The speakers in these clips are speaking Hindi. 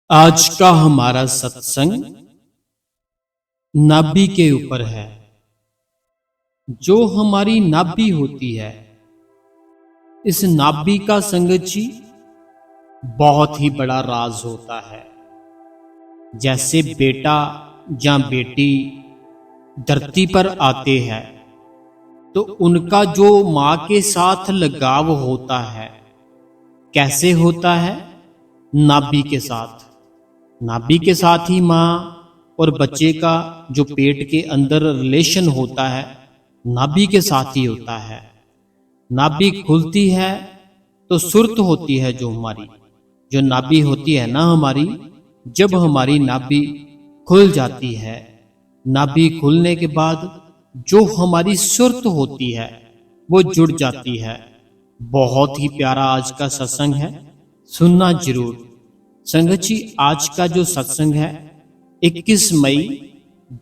आज का हमारा सत्संग नाभि के ऊपर है। जो हमारी नाभि होती है, इस नाभि का संगत जी बहुत ही बड़ा राज होता है। जैसे बेटा या बेटी धरती पर आते हैं तो उनका जो मां के साथ लगाव होता है, कैसे होता है? नाभि के साथ। नाभि के साथ ही मां और बच्चे का जो पेट के अंदर रिलेशन होता है, नाभि के साथ ही होता है। नाभि खुलती है तो सुर्त होती है। जो नाभि होती है ना हमारी, जब हमारी नाभि खुल जाती है, नाभि खुलने के बाद जो हमारी सुर्त होती है वो जुड़ जाती है। बहुत ही प्यारा आज का सत्संग है, सुनना जरूर। संगत जी, आज का जो सत्संग है 21 मई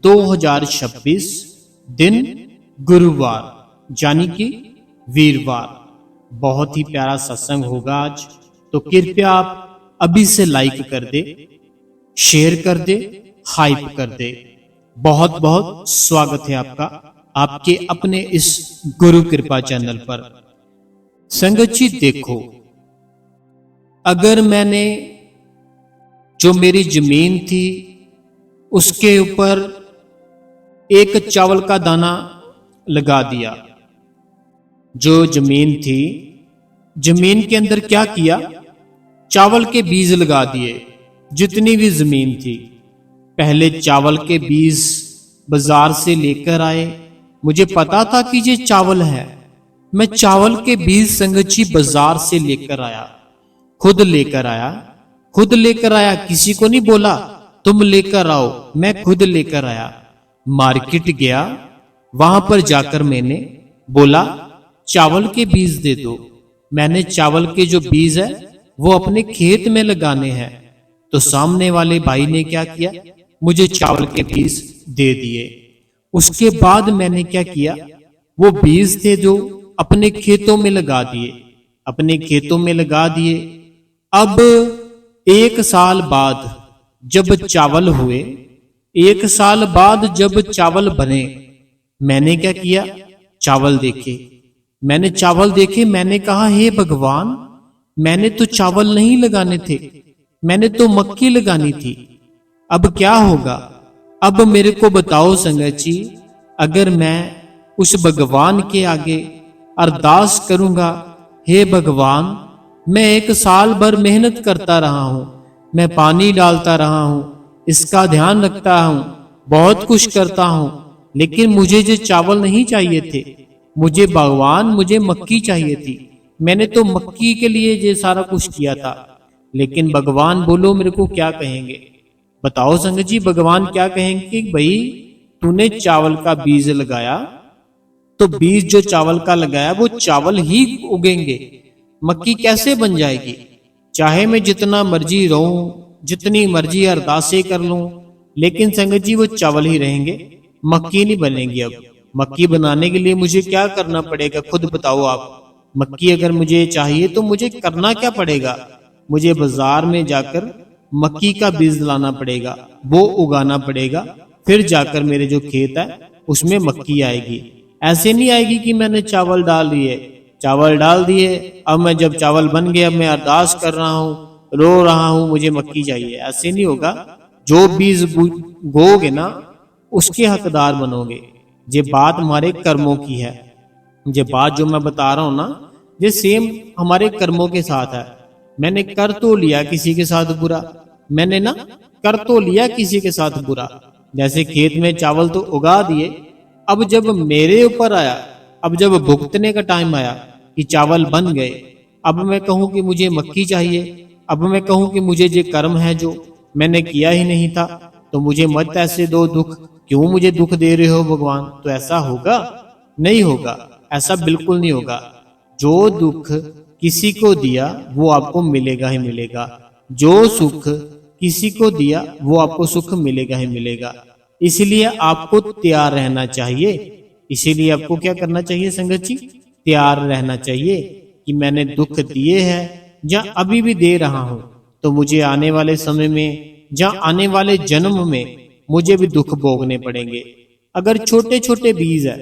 2026 दिन गुरुवार यानी कि वीरवार। बहुत ही प्यारा सत्संग होगा आज, तो कृपया आप अभी से लाइक कर दे, शेयर कर दे, हाइप कर दे। बहुत बहुत स्वागत है आपका आपके अपने इस गुरु कृपा चैनल पर। संगत जी देखो, अगर मैंने जो मेरी जमीन थी उसके ऊपर एक चावल का दाना लगा दिया, जो जमीन थी, जमीन के अंदर क्या किया? चावल के बीज लगा दिए। जितनी भी जमीन थी, पहले चावल के बीज बाजार से लेकर आए। मुझे पता था कि ये चावल है। मैं चावल के बीज संगत जी बाजार से लेकर आया, खुद लेकर आया, किसी को नहीं बोला तुम लेकर आओ, मैं खुद लेकर आया। मार्केट गया, वहां पर जाकर मैंने बोला चावल के बीज दे दो। मैंने चावल के जो बीज है वो अपने खेत में लगाने हैं। तो सामने वाले भाई ने क्या किया? मुझे चावल के बीज दे दिए। उसके बाद मैंने क्या किया? वो बीज थे जो अपने खेतों में लगा दिए। अब 1 साल बाद जब चावल हुए, 1 साल बाद जब चावल बने, मैंने क्या किया? चावल देखे। मैंने कहा हे भगवान, मैंने तो चावल नहीं लगाने थे, मैंने तो मक्की लगानी थी। अब क्या होगा? अब मेरे को बताओ संगत जी, अगर मैं उस भगवान के आगे अरदास करूंगा, हे भगवान, मैं 1 साल भर मेहनत करता रहा हूं, मैं पानी डालता रहा हूं, इसका ध्यान रखता हूं, बहुत कुछ करता हूं, लेकिन मुझे जो चावल नहीं चाहिए थे, मुझे भगवान, मुझे मक्की चाहिए थी। मैंने तो मक्की के लिए ये सारा कुछ किया था, लेकिन भगवान बोलो मेरे को क्या कहेंगे? बताओ संगत जी, भगवान क्या कहेंगे कि भाई तूने चावल का बीज लगाया, तो बीज जो चावल का लगाया वो चावल ही उगेंगे, मक्की कैसे बन जाएगी? चाहे मैं जितना मर्जी रहूं, जितनी मर्जी अरदासें कर लूं, लेकिन संगत जी वो चावल ही रहेंगे, मक्की नहीं बनेगी। अब मक्की बनाने के लिए मुझे क्या करना पड़ेगा? खुद बताओ आप। मक्की अगर मुझे चाहिए तो मुझे करना क्या पड़ेगा? मुझे बाजार में जाकर मक्की का बीज लाना पड़ेगा, वो उगाना पड़ेगा, फिर जाकर मेरे जो खेत है उसमें मक्की आएगी। ऐसे नहीं आएगी कि मैंने चावल डाल दिए, अब मैं जब चावल बन गया, मैं अरदास कर रहा हूं, रो रहा हूं, मुझे मक्की चाहिए। ऐसे नहीं होगा। जो बीज बोगे ना, उसके हकदार बनोगे। ये बात हमारे कर्मों की है। ये बात जो मैं बता रहा हूं ना, ये सेम हमारे कर्मों के साथ है। मैंने कर तो लिया किसी के साथ बुरा, जैसे खेत में चावल तो उगा दिए। अब जब मेरे ऊपर आया, अब जब भुगतने का टाइम आया कि चावल बन गए, अब मैं कहूं कि मुझे मक्की चाहिए, अब मैं कहूं कि मुझे ये कर्म है जो मैंने किया ही नहीं था, तो मुझे मत ऐसे दो दुख, क्यों मुझे दुख दे रहे हो भगवान? तो ऐसा होगा? नहीं होगा, ऐसा बिल्कुल नहीं होगा। जो दुख किसी को दिया वो आपको मिलेगा ही मिलेगा, जो सुख किसी को दिया वो आपको सुख मिलेगा ही मिलेगा। इसलिए आपको तैयार रहना चाहिए। इसीलिए आपको क्या करना चाहिए संगत जी? तैयार रहना चाहिए कि मैंने दुख दिए हैं या अभी भी दे रहा हूं, तो मुझे आने वाले समय में या आने वाले जन्म में मुझे भी दुख भोगने पड़ेंगे। अगर छोटे छोटे बीज है,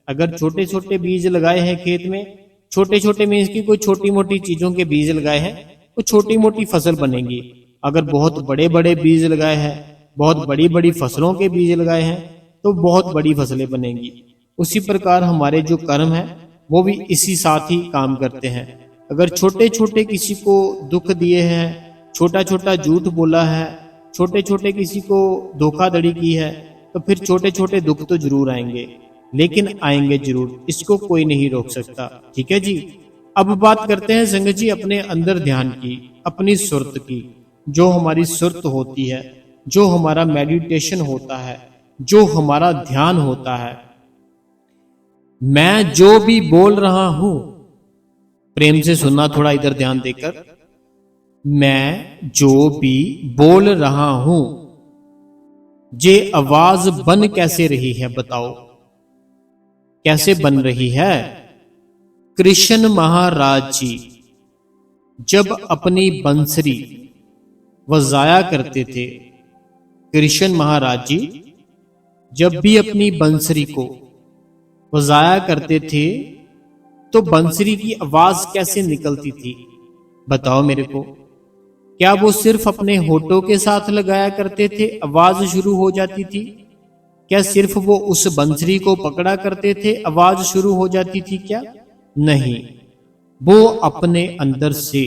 अगर छोटे छोटे बीज लगाए हैं खेत में, छोटे छोटे मीन्स की कोई छोटी मोटी चीजों के बीज लगाए हैं, तो छोटी मोटी फसल बनेगी। अगर बहुत बड़े बड़े बीज लगाए हैं, बहुत बड़ी बड़ी फसलों के बीज लगाए हैं, तो बहुत बड़ी फसलें बनेंगी। उसी प्रकार हमारे जो कर्म है वो भी इसी साथ ही काम करते हैं। अगर छोटे छोटे किसी को दुख दिए हैं, छोटा छोटा झूठ बोला है, छोटे छोटे किसी को धोखाधड़ी की है, तो फिर छोटे छोटे दुख तो जरूर आएंगे, लेकिन आएंगे जरूर, इसको कोई नहीं रोक सकता। ठीक है जी। अब बात करते हैं संगत जी अपने अंदर ध्यान की, अपनी सुरत की। जो हमारी सुरत होती है, जो हमारा मेडिटेशन होता है, जो हमारा ध्यान होता है, मैं जो भी बोल रहा हूं, प्रेम से सुनना थोड़ा इधर ध्यान देकर, मैं जो भी बोल रहा हूं, ये आवाज बन कैसे रही है बताओ, कैसे बन रही है? कृष्ण महाराज जी जब अपनी बंसरी बजाया करते थे, कृष्ण महाराज जी जब भी अपनी बंसरी को बजाया करते थे, तो बंसरी की आवाज कैसे निकलती थी बताओ मेरे को? क्या वो सिर्फ अपने होठों के साथ लगाया करते थे, आवाज शुरू हो जाती थी? क्या सिर्फ वो उस बंसरी को पकड़ा करते थे, आवाज शुरू हो जाती थी क्या? नहीं, वो अपने अंदर से,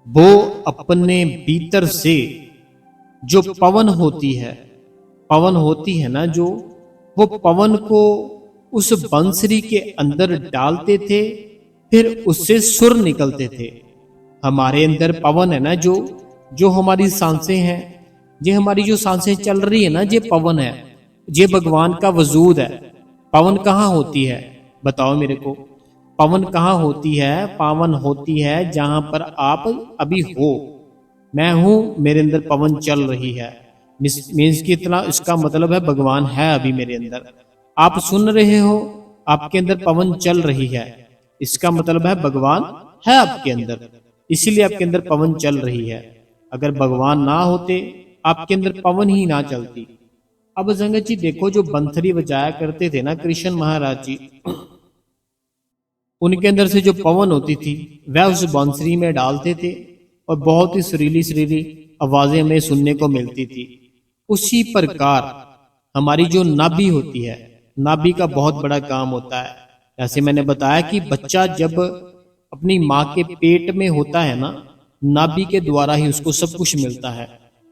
वो अपने भीतर से जो पवन होती है, पवन होती है ना जो, वो पवन को उस बंसरी के अंदर डालते थे, फिर उससे सुर निकलते थे। हमारे अंदर पवन है ना जो हमारी सांसें हैं, ये हमारी जो सांसें चल रही है ना, ये पवन है, ये भगवान का वजूद है। पवन कहाँ होती है बताओ मेरे को? पवन कहाँ होती है? पावन होती है जहां पर आप अभी हो। मैं हूं, मेरे अंदर पवन चल रही है, मीन्स की इतना, इसका मतलब है भगवान है अभी मेरे अंदर। आप सुन रहे हो, आपके अंदर पवन चल रही है, इसका मतलब है भगवान है आपके अंदर, इसीलिए आपके अंदर पवन चल रही है। अगर भगवान ना होते, आपके अंदर पवन ही ना चलती। अब संगत जी देखो, जो बंसरी बजाया करते थे ना कृष्ण महाराज जी, उनके अंदर से जो पवन होती थी वह उस बंसरी में डालते थे, और बहुत ही सुरीली सुरीली आवाजें हमें सुनने को मिलती थी। उसी प्रकार हमारी जो नाभि होती है, नाभि का बहुत बड़ा काम होता है। जैसे मैंने बताया कि बच्चा जब अपनी माँ के पेट में होता है ना, नाभि के द्वारा ही उसको सब कुछ मिलता है।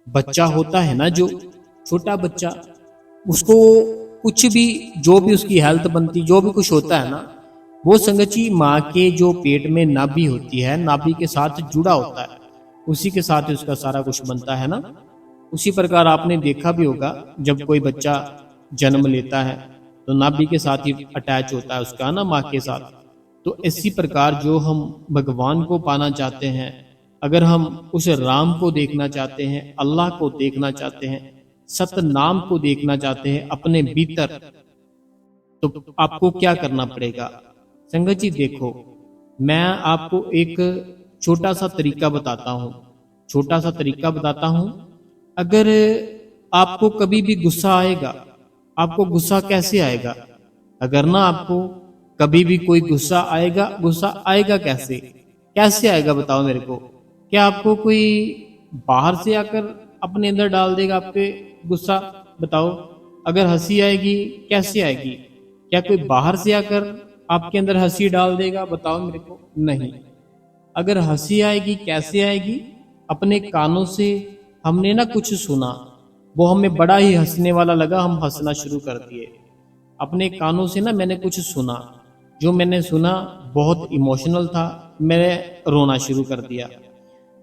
बच्चा होता है ना जो छोटा बच्चा, उसको कुछ भी, जो भी उसकी हेल्थ बनती, जो भी कुछ होता है ना, वो संगची माँ के जो पेट में नाभि होती है, नाभि के साथ जुड़ा होता है, उसी के साथ ही उसका सारा कुछ बनता है ना। उसी प्रकार आपने देखा भी होगा, जब कोई बच्चा जन्म लेता है तो नाभि के साथ ही अटैच होता है उसका ना, माँ के साथ। तो इसी प्रकार जो हम भगवान को पाना चाहते हैं, अगर हम उस राम को देखना चाहते हैं, अल्लाह को देखना चाहते हैं, सतनाम को देखना चाहते हैं अपने भीतर, तो आपको क्या करना पड़ेगा? संगत जी देखो, मैं आपको एक छोटा सा तरीका बताता हूँ, छोटा सा तरीका बताता हूँ। अगर आपको कभी भी गुस्सा आएगा, आपको गुस्सा कैसे आएगा? अगर ना आपको कभी भी कोई गुस्सा आएगा, गुस्सा आएगा कैसे? कैसे आएगा बताओ मेरे को? क्या आपको कोई बाहर से आकर अपने अंदर डाल देगा आपके गुस्सा? बताओ। अगर हंसी आएगी, कैसे आएगी? क्या कोई बाहर से आकर आपके अंदर हंसी डाल देगा? बताओ मेरे को। नहीं। अगर हंसी आएगी, कैसे आएगी? अपने कानों से हमने ना कुछ सुना, वो हमें बड़ा ही हंसने वाला लगा, हम हंसना शुरू कर दिए। अपने कानों से ना मैंने कुछ सुना, जो मैंने सुना बहुत इमोशनल था, मैंने रोना शुरू कर दिया।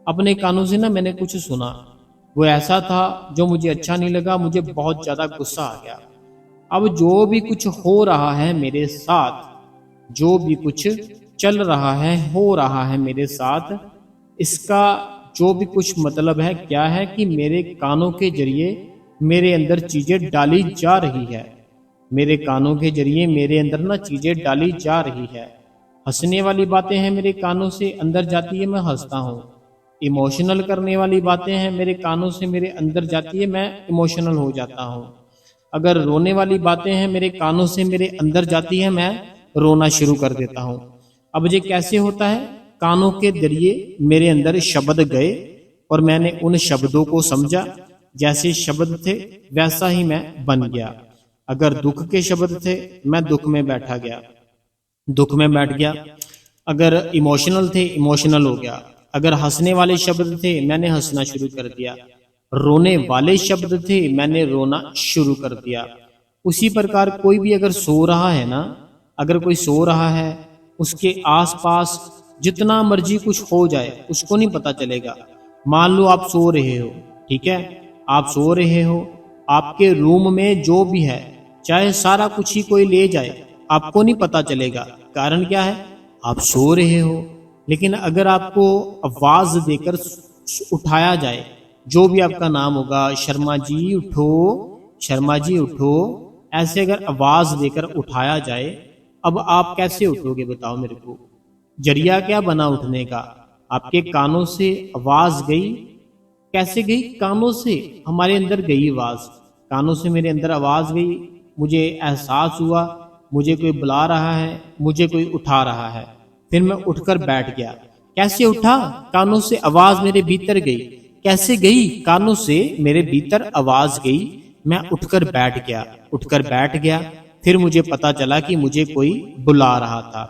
अपने कानों से ना मैंने कुछ सुना, वो ऐसा था जो मुझे अच्छा नहीं लगा, मुझे बहुत ज्यादा गुस्सा आ गया। अब जो भी कुछ हो रहा है मेरे साथ, जो भी कुछ चल रहा है, हो रहा है मेरे साथ, इसका जो भी कुछ मतलब है क्या है कि मेरे कानों के जरिए मेरे अंदर चीजें डाली जा रही है। मेरे कानों के जरिए मेरे अंदर ना चीजें डाली जा रही है। हंसने वाली बातें हैं मेरे कानों से अंदर जाती है, मैं हंसता हूँ। इमोशनल करने वाली बातें हैं मेरे कानों से मेरे अंदर जाती है, मैं इमोशनल हो जाता हूँ। अगर रोने वाली बातें हैं मेरे कानों से मेरे अंदर जाती है, मैं रोना शुरू कर देता हूँ। अब ये कैसे होता है? कानों के जरिए मेरे अंदर शब्द गए और मैंने उन शब्दों को समझा, जैसे शब्द थे वैसा ही मैं बन गया। अगर दुख के शब्द थे, मैं दुख में बैठा गया, दुख में बैठ गया। अगर इमोशनल थे, इमोशनल हो गया। अगर हंसने वाले शब्द थे, मैंने हंसना शुरू कर दिया। रोने वाले शब्द थे, मैंने रोना शुरू कर दिया। उसी प्रकार कोई भी अगर सो रहा है ना, अगर कोई सो रहा है, उसके आसपास जितना मर्जी कुछ हो जाए उसको नहीं पता चलेगा। मान लो आप सो रहे हो, ठीक है, आप सो रहे हो, आपके रूम में जो भी है चाहे सारा कुछ ही कोई ले जाए, आपको नहीं पता चलेगा। कारण क्या है? आप सो रहे हो। लेकिन अगर आपको आवाज देकर उठाया जाए, जो भी आपका नाम होगा, शर्मा जी उठो, शर्मा जी उठो, ऐसे अगर आवाज देकर उठाया जाए, अब आप कैसे उठोगे बताओ मेरे को? जरिया क्या बना उठने का? आपके कानों से आवाज गई। कैसे गई? कानों से हमारे अंदर गई आवाज, कानों से मेरे अंदर आवाज गई, मुझे एहसास हुआ मुझे कोई बुला रहा है, मुझे कोई उठा रहा है। फिर मैं उठकर बैठ गया। कैसे उठा? कानों से आवाज मेरे भीतर गई। कैसे गई? कानों से मेरे भीतर आवाज गई, मैं उठकर बैठ गया। उठकर बैठ गया, फिर मुझे पता चला कि मुझे कोई बुला रहा था।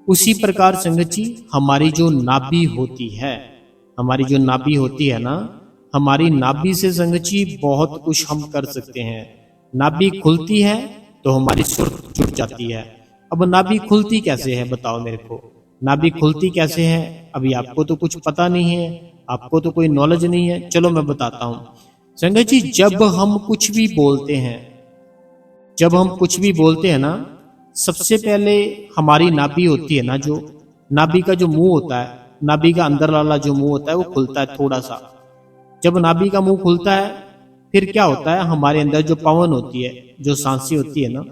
उसी प्रकार संगत जी, हमारी जो नाभि होती है, हमारी जो नाभि होती है ना, हमारी नाभि से संगत जी बहुत कुछ हम कर सकते हैं। नाभि खुलती है तो हमारी सुर्ख जुट जाती है। अब नाभि खुलती कैसे है बताओ मेरे को? नाभि खुलती कैसे है? अभी आपको तो कुछ पता नहीं है, आपको तो कोई नॉलेज नहीं है। चलो मैं बताता हूँ संगत जी। जब हम कुछ भी बोलते हैं, जब हम कुछ भी बोलते हैं ना, सबसे पहले हमारी नाभि होती है ना, जो नाभि का जो मुंह होता है, नाभि का अंदर वाला जो मुंह होता है वो खुलता है थोड़ा सा। जब नाभि का मुंह खुलता है, फिर क्या होता है? हमारे अंदर जो पवन होती है, जो सांसें होती है ना,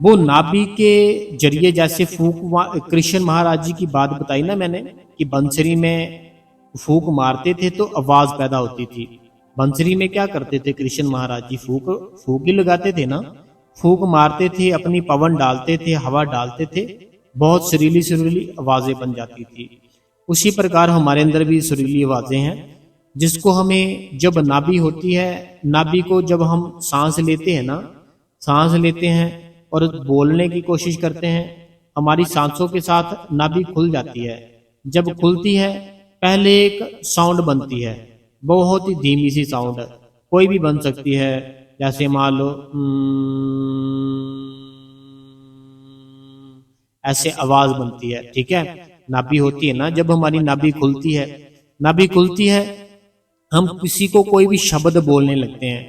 वो नाभि के जरिए, जैसे फूंक, कृष्ण महाराज जी की बात बताई ना मैंने कि बंसरी में फूंक मारते थे तो आवाज पैदा होती थी। बंसरी में क्या करते थे कृष्ण महाराज जी? फूंक फूंक ही लगाते थे ना, फूंक मारते थे, अपनी पवन डालते थे, हवा डालते थे, बहुत सुरीली सुरीली आवाजें बन जाती थी। उसी प्रकार हमारे अंदर भी सुरीली आवाजें हैं, जिसको हमें, जब नाभि होती है, नाभि को जब हम सांस लेते हैं ना, सांस लेते हैं और बोलने की कोशिश करते हैं, हमारी सांसों के साथ नाभि खुल जाती है। जब खुलती है, पहले एक साउंड बनती है, बहुत ही धीमी सी साउंड, कोई भी बन सकती है। जैसे मान लो ऐसे आवाज बनती है, ठीक है। नाभि होती है ना, जब हमारी नाभि खुलती है, नाभि खुलती है, हम किसी को कोई भी शब्द बोलने लगते हैं,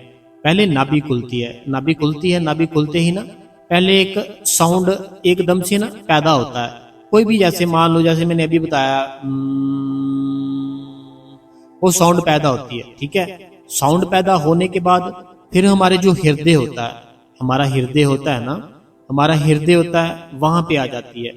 पहले नाभि खुलती है, नाभि खुलती है, नाभि खुलते ही ना पहले एक साउंड एकदम से ना पैदा होता है। कोई भी, जैसे मान लो, जैसे मैंने अभी बताया, वो साउंड पैदा होती है, ठीक है। साउंड पैदा होने के बाद फिर हमारे जो हृदय होता है, हमारा हृदय होता है ना, हमारा हृदय होता है, वहां पे आ जाती है।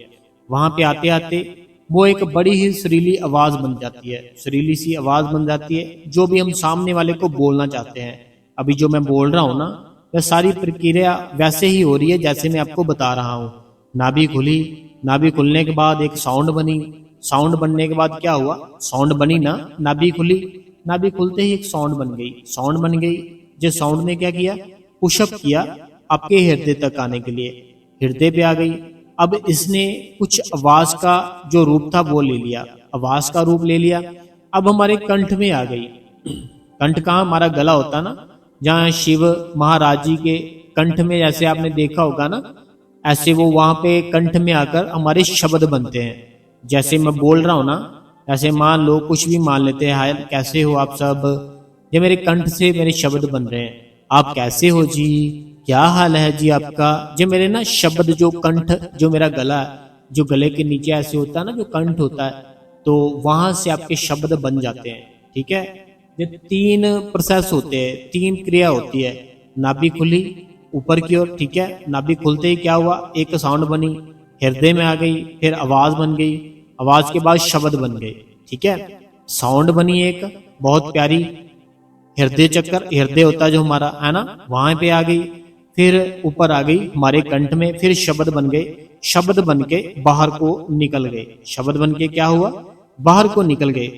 वहां पे आते आते वो एक बड़ी ही सुरीली आवाज बन जाती है, सुरीली सी आवाज बन जाती है, जो भी हम सामने वाले को बोलना चाहते हैं। अभी जो मैं बोल रहा हूं ना, वह सारी प्रक्रिया वैसे ही हो रही है जैसे मैं आपको बता रहा हूँ। नाभि खुली, नाभि खुलने के बाद एक साउंड बनी, साउंड बनने के बाद क्या हुआ? साउंड बनी ना, नाभि खुली, नाभि खुलते ही एक साउंड बन गई, साउंड बन गई। जो साउंड ने क्या किया? पुशअप किया आपके हृदय तक आने के लिए, हृदय पे आ गई। अब इसने कुछ आवाज का जो रूप था वो ले लिया, आवाज का रूप ले लिया। अब हमारे कंठ में आ गई। कंठ कहाँ? हमारा गला होता ना, जहाँ शिव महाराज जी के कंठ में, जैसे आपने देखा होगा ना, ऐसे वो वहां पे कंठ में आकर हमारे शब्द बनते हैं। जैसे मैं बोल रहा हूं ना, ऐसे मान लो, कुछ भी मान लेते हैं, हाय कैसे हो आप सब, ये मेरे कंठ से मेरे शब्द बन रहे हैं। आप कैसे हो जी, क्या हाल है जी आपका? जो मेरे ना शब्द, जो कंठ, जो मेरा गला, जो गले के नीचे ऐसे होता है ना, जो कंठ होता है, तो वहां से आपके शब्द बन जाते हैं, ठीक है। ये 3 प्रोसेस होते हैं, 3 क्रिया होती है। नाभि खुली ऊपर की ओर, ठीक है, नाभि खुलते ही क्या हुआ? एक साउंड बनी, हृदय में आ गई, फिर आवाज बन गई, आवाज के बाद शब्द बन गए, ठीक है। साउंड बनी एक बहुत प्यारी, हृदय चक्र, हृदय होता है जो हमारा, है ना, वहां पे आ गई। फिर ऊपर आ गई हमारे कंठ में, फिर शब्द बन गए, शब्द बन के बाहर को निकल गए, शब्द बन के क्या हुआ, बाहर को निकल गए।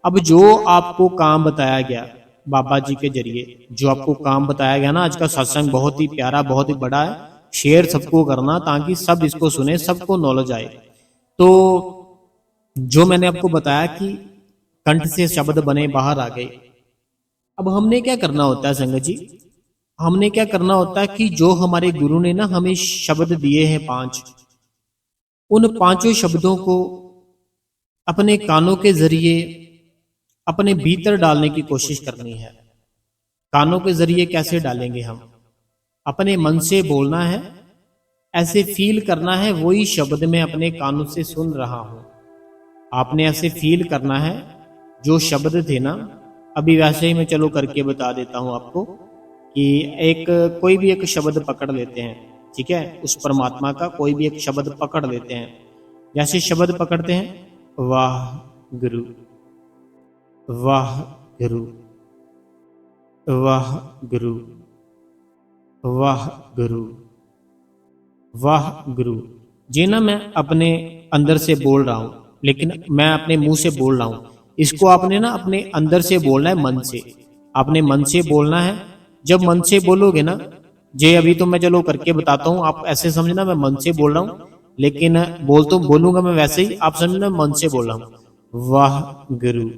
अब जो आपको काम बताया गया बाबा जी के जरिए, जो आपको काम बताया गया ना, आज का सत्संग बहुत ही प्यारा, बहुत ही बड़ा है, शेयर सबको करना ताकि सब इसको सुने, सबको नॉलेज आए। तो जो मैंने आपको बताया कि कंठ से शब्द बने बाहर आ गए, अब हमने क्या करना होता है संगत जी, हमने क्या करना होता है कि जो हमारे गुरु ने ना हमें शब्द दिए हैं 5, उन 5 शब्दों को अपने कानों के जरिए अपने भीतर डालने की कोशिश करनी है। कानों के जरिए कैसे डालेंगे हम, अपने मन से बोलना है, ऐसे फील करना है वही शब्द मैं अपने कानों से सुन रहा हूं। आपने ऐसे फील करना है, जो शब्द थे ना, अभी वैसे ही मैं चलो करके बता देता हूं आपको कि एक कोई भी एक शब्द पकड़ लेते हैं, ठीक है, उस परमात्मा का कोई भी एक शब्द पकड़ लेते हैं। जैसे शब्द पकड़ते हैं, वाह गुरु, वाह गुरु, वाह गुरु, वाह गुरु, वाह गुरु। जी ना, मैं अपने अंदर से बोल रहा हूं, लेकिन मैं अपने मुंह से बोल रहा हूं। इसको आपने ना अपने अंदर से बोलना है, मन से, आपने मन से बोलना है। जब मन से बोलोगे ना, जे अभी तो मैं चलो करके बताता हूँ, आप ऐसे समझना मैं मन से बोल रहा हूँ, लेकिन बोलूंगा मैं वैसे ही, आप समझना मन से बोल रहा हूँ। वाह गुरु,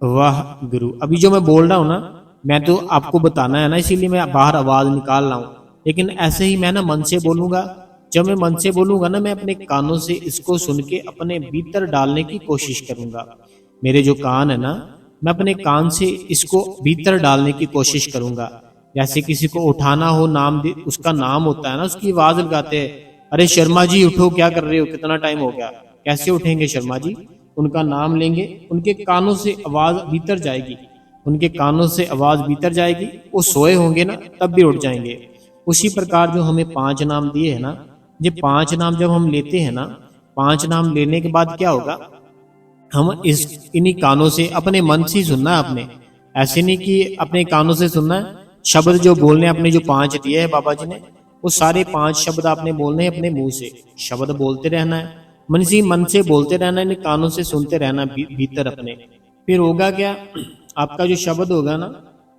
वाह गुरु। अभी जो मैं बोल रहा हूँ ना, मैं तो आपको बताना है ना, इसीलिए मैं बाहर आवाज निकाल रहा हूँ, लेकिन ऐसे ही मैं ना मन से बोलूंगा। जब मैं मन से बोलूंगा ना, मैं अपने कानों से इसको सुन के अपने भीतर डालने की कोशिश करूंगा। मेरे जो कान है ना, मैं अपने कान से इसको भीतर डालने की कोशिश करूंगा। जैसे किसी को उठाना हो, नाम दे, उसका नाम होता है ना, उसकी आवाज लगाते हैं, अरे शर्मा जी उठो, क्या कर रहे हो, कितना टाइम हो गया, कैसे उठेंगे शर्मा जी, उनका नाम लेंगे, उनके कानों से आवाज भीतर जाएगी, उनके कानों से आवाज भीतर जाएगी, वो सोए होंगे ना तब भी उठ जाएंगे। उसी प्रकार जो हमें 5 नाम दिए हैं ना, ये 5 नाम जब हम लेते हैं ना, 5 नाम लेने के बाद क्या होगा, हम इन्हीं कानों से अपने मन से ही सुनना है आपने, ऐसे नहीं कि अपने कानों से सुनना है। शब्द जो बोलने अपने जो 5 दिए हैं बाबा जी ने, वो सारे 5 शब्द आपने बोलने हैं अपने मुंह से, शब्द बोलते रहना है, मन से बोलते रहना है, इन कानों से सुनते रहना भीतर अपने। फिर होगा क्या, आपका जो शब्द होगा ना,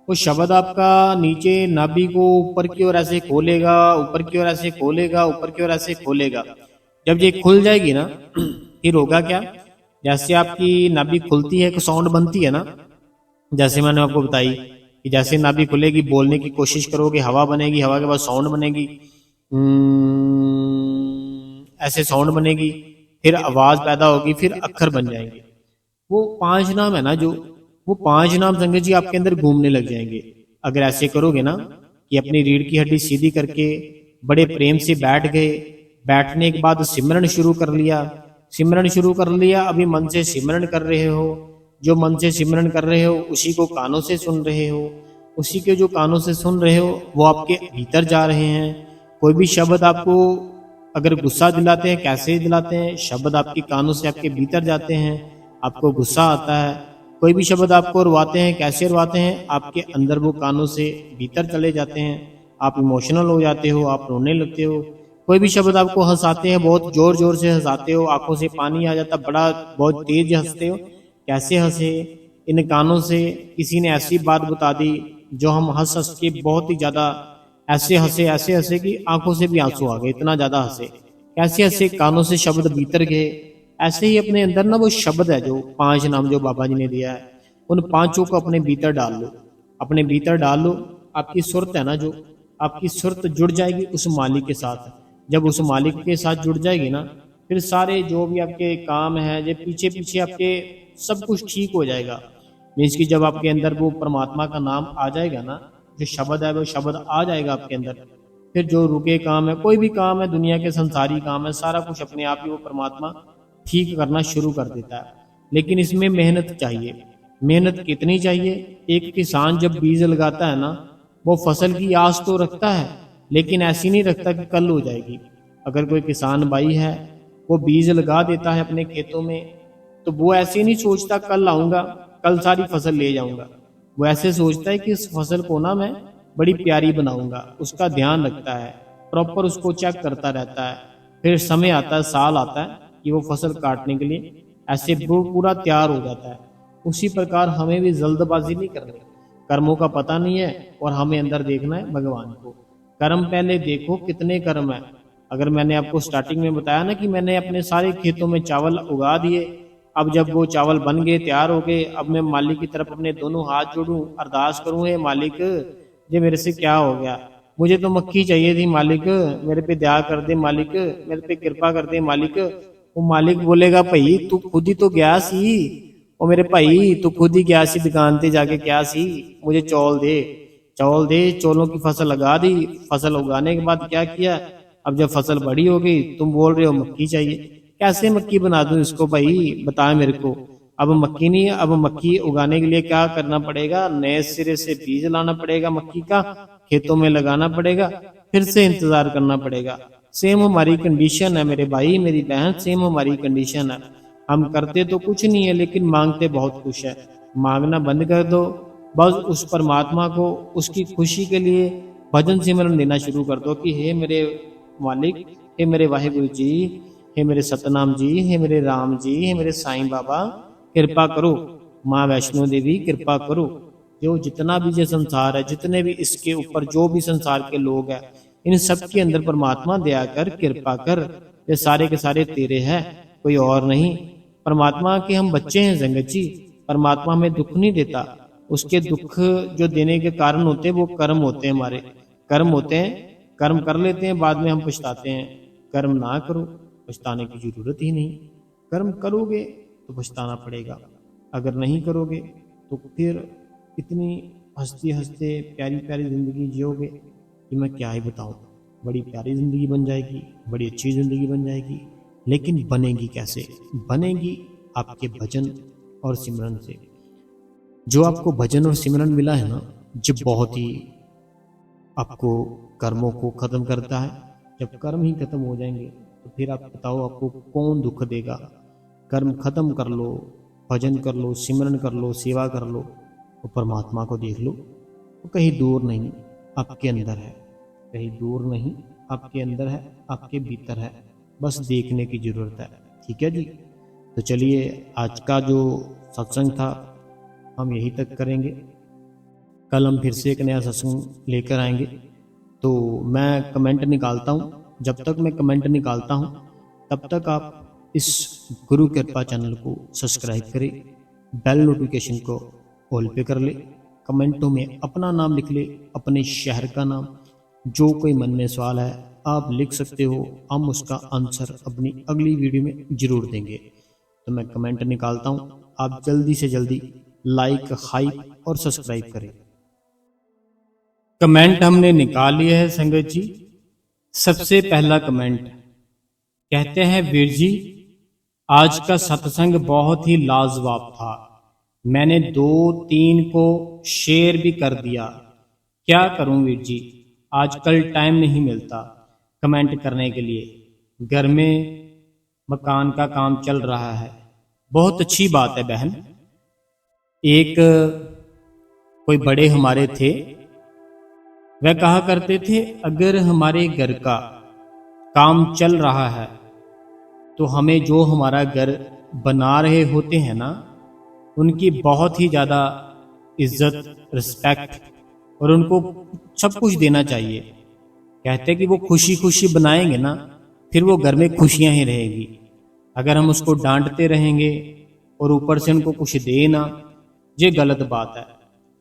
वो शब्द आपका नीचे नाभि को ऊपर की ओर ऐसे खोलेगा, ऊपर की ओर ऐसे खोलेगा, ऊपर की ओर ऐसे खोलेगा। जब ये खुल जाएगी ना, फिर होगा क्या, जैसे आपकी नाभि खुलती है, एक साउंड बनती है ना, जैसे मैंने आपको बताई कि जैसे नाभि खुलेगी, बोलने की कोशिश करोगे, हवा बनेगी, हवा के बाद साउंड बनेगी, ऐसे साउंड बनेगी, फिर आवाज पैदा होगी, फिर अक्षर बन जाएंगे। वो 5 नाम है ना, जो वो 5 नाम संगत जी आपके अंदर घूमने लग जाएंगे। अगर ऐसे करोगे ना कि अपनी रीढ़ की हड्डी सीधी करके बड़े प्रेम से बैठ गए, बैठने के बाद सिमरन शुरू कर लिया, सिमरन शुरू कर लिया, अभी मन से सिमरन कर रहे हो, जो मन से सिमरन कर रहे हो उसी को कानों से सुन रहे हो, उसी के जो कानों से सुन रहे हो वो आपके भीतर जा रहे हैं। कोई भी शब्द आपको अगर गुस्सा दिलाते हैं, कैसे दिलाते हैं, शब्द आपके कानों से आपके भीतर जाते हैं, आपको गुस्सा आता है। कोई भी शब्द आपको रुवाते हैं, कैसे रुवाते हैं, आपके अंदर वो कानों से भीतर चले जाते हैं, आप इमोशनल हो जाते हो, आप रोने लगते हो। कोई भी शब्द आपको हंसाते हैं, बहुत जोर जोर से हंसाते हो, आंखों से पानी आ जाता, बड़ा बहुत तेज हंसते हो, कैसे हंसे, इन कानों से किसी ने ऐसी बात बता दी जो हम हंस हंस के बहुत ही ज्यादा ऐसे हंसे कि आंखों से भी आंसू आ गए, इतना ज्यादा हंसे, कैसे हंसे, कानों से शब्द भीतर गए। ऐसे ही अपने अंदर ना वो शब्द है, जो 5 नाम जो बाबा जी ने दिया है, उन 5 को अपने भीतर डाल लो, अपने भीतर डाल लो। आपकी सुरत है ना, जो आपकी सुरत जुड़ जाएगी उस मालिक के साथ। जब उस मालिक के साथ जुड़ जाएगी ना, फिर सारे जो भी आपके काम है, जो पीछे पीछे आपके सब कुछ ठीक हो जाएगा। मीन्स कि जब आपके अंदर वो परमात्मा का नाम आ जाएगा ना, जो शब्द है वो शब्द आ जाएगा आपके अंदर, फिर जो रुके काम है, कोई भी काम है, दुनिया के संसारी काम है, सारा कुछ अपने आप ही वो परमात्मा ठीक करना शुरू कर देता है। लेकिन इसमें मेहनत चाहिए। मेहनत कितनी चाहिए, एक किसान जब बीज लगाता है ना, वो फसल की आस तो रखता है, लेकिन ऐसी नहीं रखता कि कल हो जाएगी। अगर कोई किसान भाई है, वो बीज लगा देता है अपने खेतों में, तो वो ऐसे नहीं सोचता कल आऊंगा कल सारी फसल ले जाऊंगा, वो ऐसे सोचता है कि इस फसल को ना मैं बड़ी प्यारी बनाऊंगा, उसका ध्यान रखता है, प्रॉपर उसको चेक करता रहता है। फिर समय आता है, साल आता है कि वो फसल काटने के लिए ऐसे वो पूरा तैयार हो जाता है। उसी प्रकार हमें भी जल्दबाजी नहीं करनी, कर्मों का पता नहीं है और हमें अंदर देखना है भगवान को। कर्म पहले देखो कितने कर्म है। अगर मैंने आपको स्टार्टिंग में बताया ना कि मैंने अपने सारे खेतों में चावल उगा दिए, अब जब वो चावल बन गए, तैयार हो गए, अब मैं मालिक की तरफ अपने दोनों हाथ जोड़ूं, अरदास करूं, हे मालिक ये मेरे से क्या हो गया, मुझे तो मक्खी चाहिए थी मालिक, मेरे पे दया कर दे मालिक, मेरे पे कृपा कर दे मालिक। वो मालिक बोलेगा भाई तू खुद ही तो गया सी, ओ मेरे भाई तू खुद ही गया सी दुकान पे जाके, क्या सी मुझे चौल दे, चौल दे। चौलों की फसल लगा दी, फसल उगाने के बाद क्या किया, अब जब फसल बड़ी हो गई तुम बोल रहे हो मक्खी चाहिए, कैसे मक्खी बना दूं इसको भाई, बता मेरे को। अब मक्खी नहीं, अब मक्खी उगाने के लिए क्या करना पड़ेगा, नए सिरे से बीज लाना पड़ेगा मक्खी का, खेतों में लगाना पड़ेगा, फिर से इंतजार करना पड़ेगा। सेम हमारी कंडीशन है मेरे भाई मेरी बहन, सेम हमारी कंडीशन है। हम करते तो कुछ नहीं है लेकिन मांगते बहुत कुछ है। मांगना बंद कर दो, बस उस परमात्मा को उसकी खुशी के लिए भजन सिमरन देना शुरू कर दो कि हे मेरे मालिक, हे मेरे वाहिगुरु जी, हे मेरे सतनाम जी, हे मेरे राम जी, हे मेरे साईं बाबा कृपा करो, माँ वैष्णो देवी कृपा करो। जो जितना भी ये संसार है, जितने भी इसके ऊपर जो भी संसार के लोग हैं, इन सब के अंदर परमात्मा दया कर, कृपा कर, ये सारे के सारे तेरे हैं, कोई और नहीं। परमात्मा के हम बच्चे हैं संगत जी, परमात्मा हमें दुख नहीं देता, उसके दुख जो देने के कारण होते हैं वो कर्म होते हैं, हमारे कर्म होते हैं, कर्म कर लेते हैं, बाद में हम पछताते हैं। कर्म ना करो, पछताने की जरूरत ही नहीं। कर्म करोगे तो पछताना पड़ेगा, अगर नहीं करोगे तो फिर इतनी हंसते हंसते प्यारी प्यारी जिंदगी जियोगे कि मैं क्या ही बताऊं। बड़ी प्यारी जिंदगी बन जाएगी, बड़ी अच्छी जिंदगी बन जाएगी, लेकिन बनेगी कैसे, बनेगी आपके भजन और सिमरन से। जो आपको भजन और सिमरन मिला है ना, जो बहुत ही आपको कर्मों को खत्म करता है। जब कर्म ही खत्म हो जाएंगे तो फिर आप बताओ आपको कौन दुख देगा। कर्म खत्म कर लो, भजन कर लो, सिमरन कर लो, सेवा कर लो, और परमात्मा को देख लो, वो कहीं दूर नहीं आपके अंदर है, कहीं दूर नहीं आपके अंदर है, आपके भीतर है, बस देखने की जरूरत है। ठीक है जी, तो चलिए आज का जो सत्संग था हम यहीं तक करेंगे, कल हम फिर से एक नया सत्संग लेकर आएंगे। तो मैं कमेंट निकालता हूँ, जब तक मैं कमेंट निकालता हूँ तब तक आप इस गुरु कृपा चैनल को सब्सक्राइब करें, बेल नोटिफिकेशन को ऑल पे कर ले, कमेंटों में अपना नाम लिख ले, अपने शहर का नाम, जो कोई मन में सवाल है आप लिख सकते हो, हम उसका आंसर अपनी अगली वीडियो में जरूर देंगे। तो मैं कमेंट निकालता हूँ, आप जल्दी से जल्दी लाइक, हाइप और सब्सक्राइब करें। कमेंट हमने निकाल लिया है संगत जी। सबसे पहला कमेंट कहते हैं, वीर जी आज का सत्संग बहुत ही लाजवाब था, मैंने 2-3 को शेयर भी कर दिया, क्या करूं वीर जी, आजकल टाइम नहीं मिलता कमेंट करने के लिए, घर में मकान का काम चल रहा है। बहुत अच्छी बात है बहन। एक कोई बड़े हमारे थे, वह कहा करते थे अगर हमारे घर का काम चल रहा है तो हमें जो हमारा घर बना रहे होते हैं ना, उनकी बहुत ही ज़्यादा इज्जत, रिस्पेक्ट और उनको सब कुछ देना चाहिए। कहते कि वो खुशी खुशी बनाएंगे ना, फिर वो घर में खुशियां ही रहेगी। अगर हम उसको डांटते रहेंगे और ऊपर से उनको कुछ दे ना, ये गलत बात है।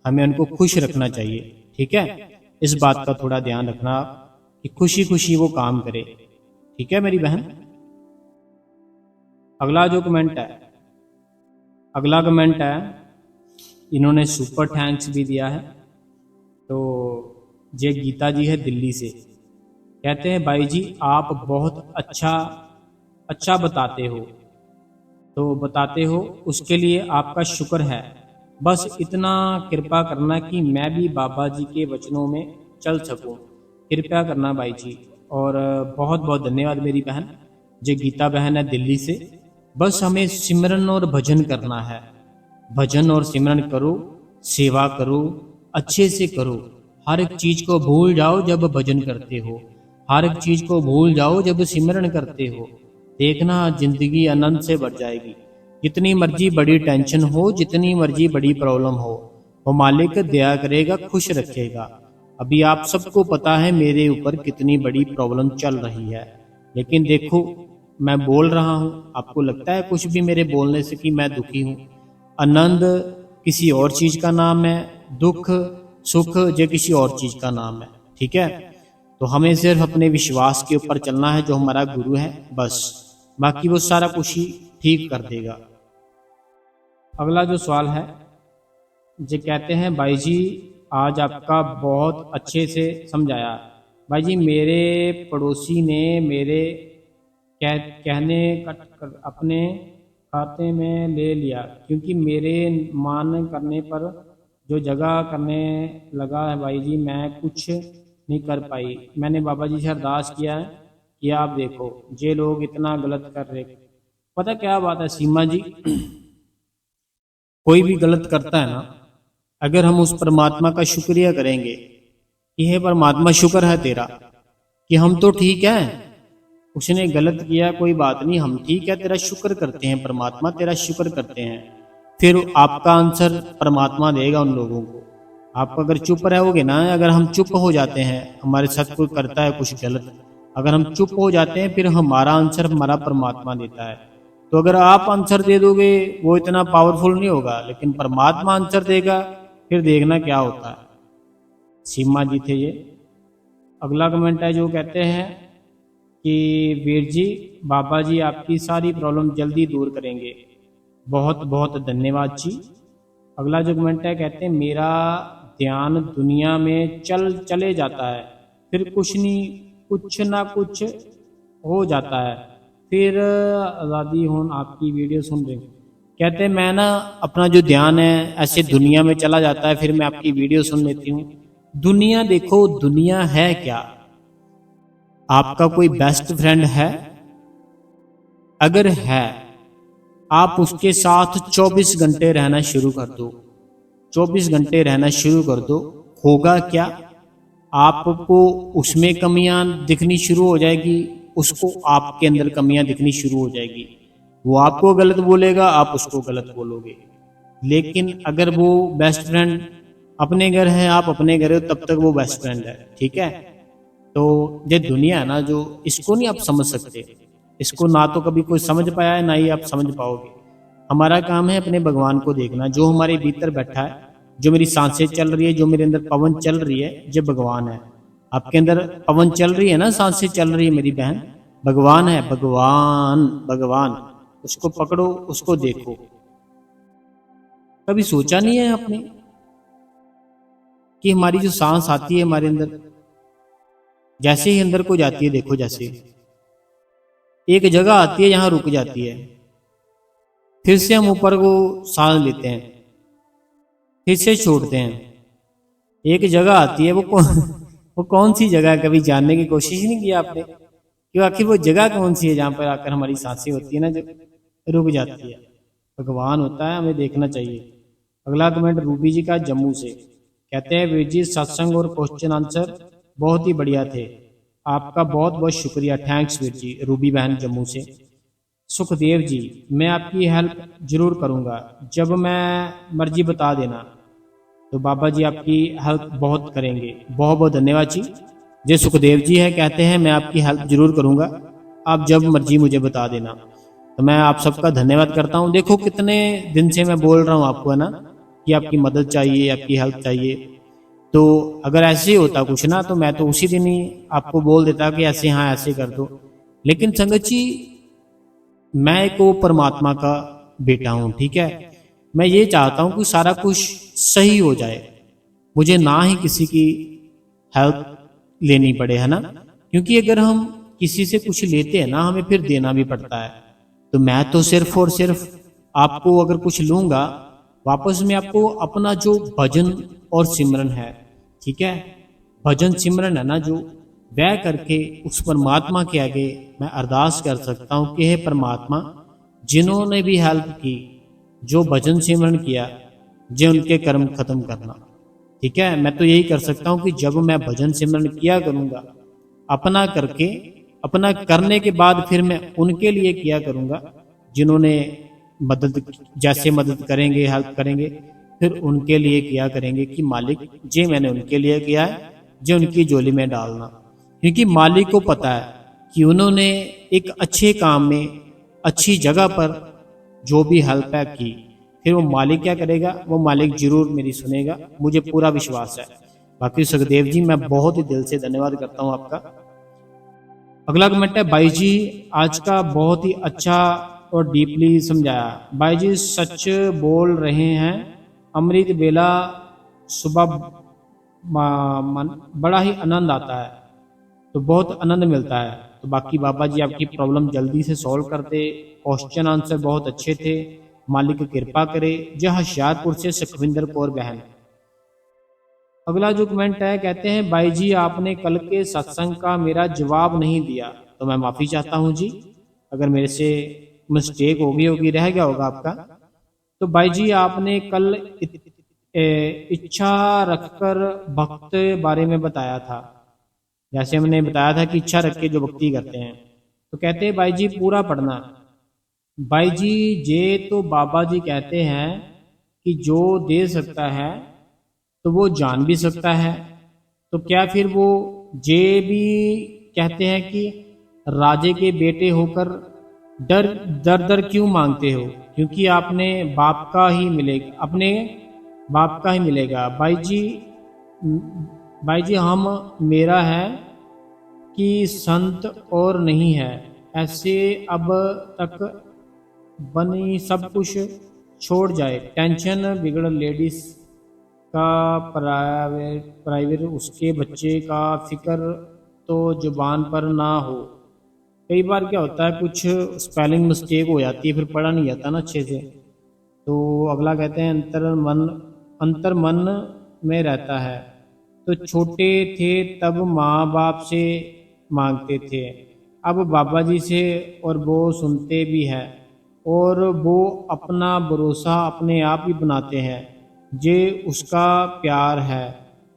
हमें उनको खुश रखना चाहिए। ठीक है, इस बात का थोड़ा ध्यान रखना कि खुशी खुशी वो काम करे। ठीक है मेरी बहन। अगला जो कमेंट है, अगला कमेंट है, इन्होंने सुपर थैंक्स भी दिया है। तो ये गीता जी है दिल्ली से, कहते हैं भाई जी आप बहुत अच्छा बताते हो, तो बताते हो उसके लिए आपका शुक्र है, बस इतना कृपा करना कि मैं भी बाबा जी के वचनों में चल सकूं, कृपया करना भाई जी। और बहुत बहुत धन्यवाद मेरी बहन, जो गीता बहन है दिल्ली से, बस हमें सिमरन और भजन करना है। भजन और सिमरन करो, सेवा करो, अच्छे से करो। हर एक चीज को भूल जाओ जब भजन करते हो, हर एक चीज को भूल जाओ जब सिमरन करते हो। देखना जिंदगी आनंद से भर जाएगी। जितनी मर्जी बड़ी टेंशन हो, जितनी मर्जी बड़ी प्रॉब्लम हो, वो मालिक दया करेगा, खुश रखेगा। अभी आप सबको पता है मेरे ऊपर कितनी बड़ी प्रॉब्लम चल रही है, लेकिन देखो मैं बोल रहा हूँ, आपको लगता है कुछ भी मेरे बोलने से कि मैं दुखी हूँ? आनंद किसी और चीज का नाम है, दुख सुख जो किसी और चीज का नाम है। ठीक है, तो हमें सिर्फ अपने विश्वास के ऊपर चलना है, जो हमारा गुरु है, बस बाकी वो सारा कुछ ही ठीक कर देगा। अगला जो सवाल है, जो कहते हैं भाई जी आज आपका बहुत अच्छे से समझाया। भाई जी मेरे पड़ोसी ने मेरे कहने कट कर अपने खाते में ले लिया, क्योंकि मेरे मान करने पर जो जगह करने लगा है। भाई जी मैं कुछ नहीं कर पाई, मैंने बाबा जी से अरदास किया है कि आप देखो ये लोग इतना गलत कर रहे। पता क्या बात है सीमा जी, कोई भी गलत करता है ना, अगर हम उस परमात्मा का शुक्रिया करेंगे कि हे परमात्मा शुक्र है तेरा कि हम तो ठीक है, उसने गलत किया कोई बात नहीं, हम ठीक है, तेरा शुक्र करते हैं परमात्मा, तेरा शुक्र करते हैं। फिर आपका आंसर परमात्मा देगा उन लोगों को। आप अगर चुप रहोगे ना, अगर हम चुप हो जाते हैं, हमारे साथ कोई करता है कुछ गलत, अगर हम चुप हो जाते हैं, फिर हमारा आंसर हमारा परमात्मा देता है। तो अगर आप आंसर दे दोगे वो इतना पावरफुल नहीं होगा, लेकिन परमात्मा आंसर देगा, फिर देखना क्या होता है। सीमा जी थे ये। अगला कमेंट है जो कहते हैं कि वीर जी बाबा जी आपकी सारी प्रॉब्लम जल्दी दूर करेंगे, बहुत बहुत धन्यवाद जी। अगला जो कमेंट है, कहते हैं मेरा ध्यान दुनिया में चले जाता है, फिर कुछ ना कुछ हो जाता है, फिर आज़ादी हूँ आपकी वीडियो सुन रही हूँ। कहते हैं मैं ना अपना जो ध्यान है ऐसे दुनिया में चला जाता है, फिर मैं आपकी वीडियो सुन लेती हूँ। दुनिया देखो, दुनिया है क्या? आपका कोई बेस्ट फ्रेंड है? अगर है, आप उसके साथ 24 घंटे रहना शुरू कर दो, 24 घंटे रहना शुरू कर दो। होगा क्या? आपको उसमें कमियां दिखनी शुरू हो जाएगी, उसको आपके अंदर कमियां दिखनी शुरू हो जाएगी। वो आपको गलत बोलेगा, आप उसको गलत बोलोगे। लेकिन अगर वो बेस्ट फ्रेंड अपने घर है, आप अपने घर हो, तब तक वो बेस्ट फ्रेंड है। ठीक है, तो ये दुनिया है ना, जो इसको नहीं आप समझ सकते, इसको ना तो कभी कोई समझ पाया है, ना ही आप समझ पाओगे। हमारा काम है अपने भगवान को देखना, जो हमारे भीतर बैठा है, जो मेरी सांसें चल रही है, जो मेरे अंदर पवन चल रही है, ये भगवान है। आपके अंदर पवन चल रही है ना, सांसें चल रही है मेरी बहन, भगवान है, भगवान भगवान। उसको पकड़ो, उसको देखो। कभी सोचा नहीं है आपने कि हमारी जो सांस आती है हमारे अंदर, जैसे ही अंदर को जाती है, देखो जैसे एक जगह आती है यहां रुक जाती है, फिर से हम ऊपर को सांस लेते हैं, फिर से छोड़ते हैं। एक जगह आती है, वो कौन सी जगह है? कभी जानने की कोशिश नहीं की आपने कि आखिर वो जगह कौन सी है जहां पर आकर हमारी सांसें होती है ना, जो रुक जाती है? भगवान होता है, हमें देखना चाहिए। अगला कमेंट रूबी जी का जम्मू से, कहते हैं वीर जी सत्संग और क्वेश्चन आंसर बहुत ही बढ़िया थे, आपका बहुत बहुत शुक्रिया। थैंक्स वीर जी। रूबी बहन जम्मू से। सुखदेव जी, मैं आपकी हेल्प जरूर करूंगा, जब मैं मर्जी बता देना। तो बाबा जी आपकी हेल्प बहुत करेंगे, बहुत बहुत धन्यवाद जी। जय सुखदेव जी है, कहते हैं मैं आपकी हेल्प जरूर करूंगा, आप जब मर्जी मुझे बता देना। तो मैं आप सबका धन्यवाद करता हूँ। देखो कितने दिन से मैं बोल रहा हूँ आपको, है ना, कि आपकी मदद चाहिए, आपकी हेल्प चाहिए। तो अगर ऐसे ही होता कुछ ना, तो मैं तो उसी दिन ही आपको बोल देता कि ऐसे, हाँ ऐसे कर दो। लेकिन संगत जी, मैं एक वो परमात्मा का बेटा हूं, ठीक है। मैं ये चाहता हूं कि सारा कुछ सही हो जाए, मुझे ना ही किसी की हेल्प लेनी पड़े, है ना। क्योंकि अगर हम किसी से कुछ लेते हैं ना, हमें फिर देना भी पड़ता है। तो मैं तो सिर्फ और सिर्फ आपको अगर कुछ लूंगा, वापस में आपको अपना जो भजन और सिमरन है, ठीक है, भजन सिमरन है ना, जो वह करके उस परमात्मा के आगे मैं अरदास कर सकता हूँ कि हे परमात्मा, जिन्होंने भी हेल्प की, जो भजन सिमरन किया, जे उनके कर्म खत्म करना। ठीक है, मैं तो यही कर सकता हूँ कि जब मैं भजन सिमरन किया करूँगा अपना करके, अपना करने के बाद फिर मैं उनके लिए किया करूँगा जिन्होंने मदद, जैसे मदद करेंगे, हेल्प करेंगे, फिर उनके लिए किया करेंगे कि मालिक जे मैंने उनके लिए किया है, जे उनकी झोली में डालना। क्योंकि मालिक को पता है कि उन्होंने एक अच्छे काम में, अच्छी जगह पर जो भी हेल्प है की, फिर वो मालिक क्या करेगा, वो मालिक जरूर मेरी सुनेगा, मुझे पूरा विश्वास है। बाकी सुखदेव जी मैं बहुत ही दिल से धन्यवाद करता हूँ आपका। अगला कमेंट है, भाई जी आज का बहुत ही अच्छा और डीपली समझाया। भाई जी सच बोल रहे हैं, अमृत बेला सुबह बड़ा ही आनंद आता है, तो बहुत आनंद मिलता है। तो बाकी बाबा जी आपकी प्रॉब्लम जल्दी से सॉल्व कर दे, क्वेश्चन आंसर बहुत अच्छे थे, मालिक की कृपा करे। जय होशियारपुर से सुखविंदर कौर बहन। अगला जो कमेंट है, कहते हैं भाई जी आपने कल के सत्संग का मेरा जवाब नहीं दिया, तो मैं माफी चाहता हूँ जी, अगर मेरे से मिस्टेक होगी होगी रह गया होगा आपका। तो भाई जी आपने कल इच्छा रखकर भक्त बारे में बताया था, जैसे हमने बताया था कि इच्छा रख के जो भक्ति करते हैं। तो कहते हैं भाई जी पूरा पढ़ना। भाई जी जे तो बाबा जी कहते हैं कि जो दे सकता है तो वो जान भी सकता है, तो क्या फिर वो जे भी कहते हैं कि राजे के बेटे होकर डर दर दर क्यों मांगते हो, क्योंकि आपने बाप का ही मिलेगा, अपने बाप का ही मिलेगा। भाई जी हम मेरा है कि संत और नहीं है, ऐसे अब तक बनी सब कुछ छोड़ जाए, टेंशन बिगड़ लेडीज का प्राइवेट उसके बच्चे का फिक्र तो जुबान पर ना हो। कई बार क्या होता है कुछ स्पेलिंग मिस्टेक हो जाती है, फिर पढ़ा नहीं जाता ना अच्छे से। तो अगला कहते हैं अंतर मन में रहता है, तो छोटे थे तब माँ बाप से मांगते थे, अब बाबा जी से, और वो सुनते भी है, और वो अपना भरोसा अपने आप ही बनाते हैं। जे उसका प्यार है,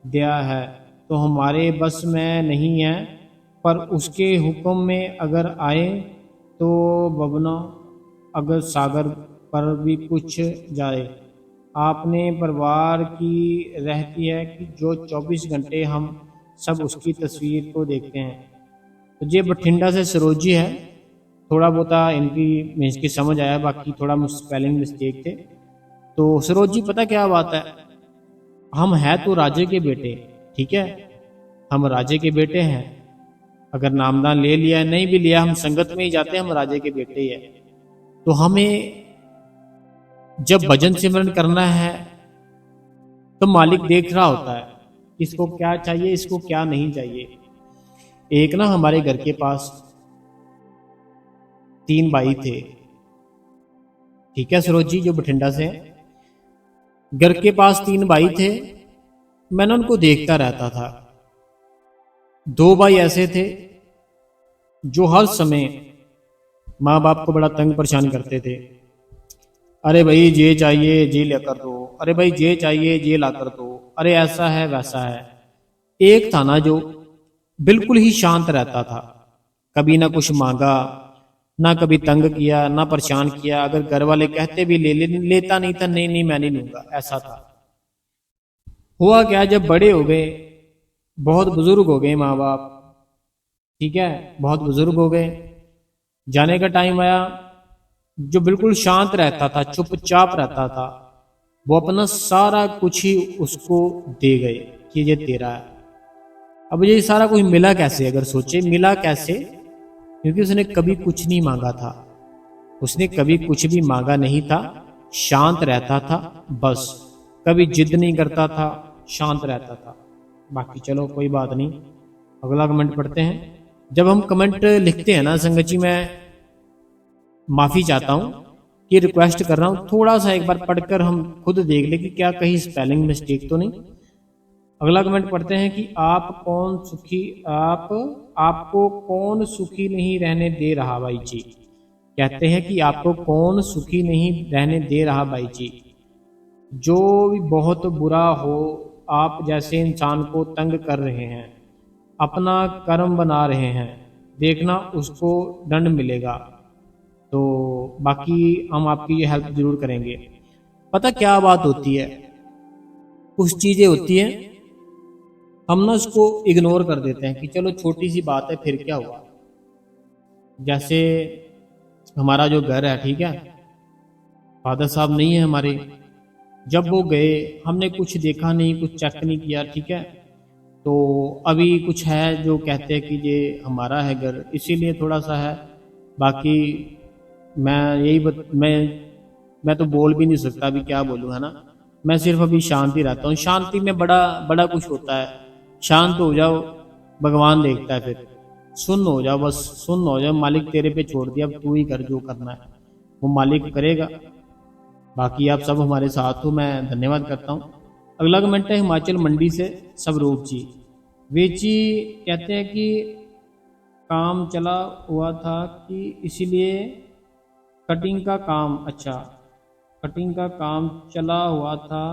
दया है, तो हमारे बस में नहीं है, पर उसके हुक्म में अगर आए तो बबना अगर सागर पर भी कुछ जाए। आपने परिवार की रहती है कि जो 24 घंटे हम सब उसकी तस्वीर को देखते हैं। तो ये बठिंडा से सरोजी है, थोड़ा बहुत इनकी मीन्स की समझ आया, बाकी थोड़ा स्पेलिंग मिस्टेक थे। तो सरोजी पता क्या बात है, हम है तो राजे के बेटे, ठीक है, हम राजे के बेटे हैं, अगर नामदान ले लिया है नहीं भी लिया, हम संगत में ही जाते हैं, हम राजे के बेटे ही है। तो हमें जब भजन सिमरन करना है तो मालिक देख रहा होता है इसको क्या चाहिए, इसको क्या नहीं चाहिए। एक ना हमारे घर के पास 3 भाई थे, ठीक है सरोज जी, जो बठिंडा से हैं। घर के पास 3 भाई थे, मैंने उनको देखता रहता था। 2 भाई ऐसे थे जो हर समय माँ बाप को बड़ा तंग परेशान करते थे, अरे भाई ये चाहिए ये ला कर दो, अरे भाई ये चाहिए ये ला कर दो, अरे ऐसा है वैसा है। एक था ना जो बिल्कुल ही शांत रहता था, कभी ना कुछ मांगा, ना कभी तंग किया, ना परेशान किया, अगर घर वाले कहते भी लेता नहीं था, नहीं नहीं मैं नहीं लूंगा, ऐसा था। हुआ क्या, जब बड़े हो गए, बहुत बुजुर्ग हो गए माँ बाप, ठीक है, बहुत बुजुर्ग हो गए, जाने का टाइम आया, जो बिल्कुल शांत रहता था, चुपचाप रहता था, वो अपना सारा कुछ ही उसको दे गए कि ये तेरा है। अब ये सारा कुछ मिला कैसे, अगर सोचे मिला कैसे, क्योंकि उसने कभी कुछ नहीं मांगा था, उसने कभी कुछ भी मांगा नहीं था, शांत रहता था बस, कभी जिद नहीं करता था, शांत रहता था। बाकी चलो कोई बात नहीं, अगला कमेंट पढ़ते हैं। जब हम कमेंट लिखते हैं ना संगत जी, मैं माफी चाहता हूं कि रिक्वेस्ट कर रहा हूं, थोड़ा सा एक बार पढ़कर हम खुद देख ले कि क्या कहीं स्पेलिंग मिस्टेक तो नहीं। अगला कमेंट पढ़ते हैं कि आपको कौन सुखी नहीं रहने दे रहा भाई जी। कहते हैं कि आपको कौन सुखी नहीं रहने दे रहा भाई जी। जो भी बहुत बुरा हो, आप जैसे इंसान को तंग कर रहे हैं, अपना कर्म बना रहे हैं, देखना उसको दंड मिलेगा। तो बाकी हम आपकी ये हेल्प जरूर करेंगे। पता क्या बात होती है, कुछ चीजें होती हैं हम ना उसको इग्नोर कर देते हैं कि चलो छोटी सी बात है, फिर क्या हुआ। जैसे हमारा जो घर है, ठीक है, फादर साहब नहीं है हमारे, जब वो गए हमने कुछ देखा नहीं, कुछ चेक नहीं किया, ठीक है। तो अभी कुछ है जो कहते हैं कि ये हमारा है घर, इसीलिए थोड़ा सा है। बाकी मैं मैं तो बोल भी नहीं सकता, अभी क्या बोलूँ, है ना। मैं सिर्फ अभी शांति रहता हूँ, शांति में बड़ा बड़ा कुछ होता है। शांत हो जाओ, भगवान देखता है, फिर सुन्न हो जाओ, बस सुन्न हो जाओ, मालिक तेरे पे छोड़ दिया, अब तू ही कर जो करना है, वो मालिक करेगा। बाकी आप सब हमारे साथ हो, मैं धन्यवाद करता हूँ। अगला कमेंट है हिमाचल मंडी से स्वरूप जी। वे जी कहते हैं कि काम चला हुआ था कि इसीलिए कटिंग का काम, अच्छा, कटिंग का काम चला हुआ था,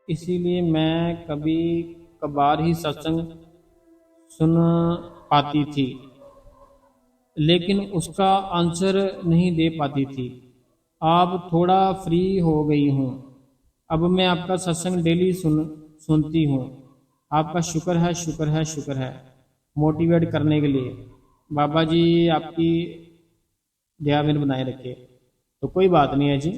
इसीलिए मैं कभी कभार ही सत्संग सुन पाती थी, लेकिन उसका आंसर नहीं दे पाती थी। अब थोड़ा फ्री हो गई हूँ, अब मैं आपका सत्संग डेली सुनती हूँ। आपका शुक्र है, शुक्र है, शुक्र है मोटिवेट करने के लिए। बाबा जी आपकी दया में बनाए रखे। तो कोई बात नहीं है जी,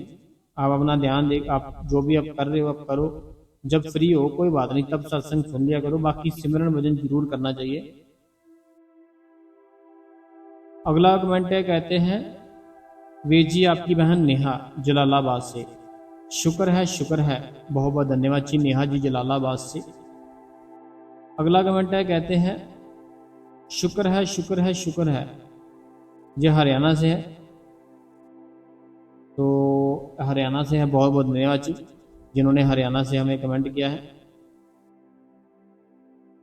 आप अपना ध्यान दे, आप जो भी आप कर रहे हो आप करो, जब फ्री हो कोई बात नहीं, तब सत्संग सुन लिया करो। बाकी सिमरन भजन जरूर करना चाहिए। अगला कमेंट है, कहते हैं वे जी आपकी बहन नेहा जलालाबाद से। शुक्र है, शुक्र है, बहुत बहुत धन्यवाद जी नेहा जी जलालाबाद से। अगला कमेंट है, कहते हैं शुक्र है, शुक्र है, शुक्र है, ये हरियाणा से है। तो हरियाणा से है, बहुत बहुत धन्यवाद जी जिन्होंने हरियाणा से हमें कमेंट किया है।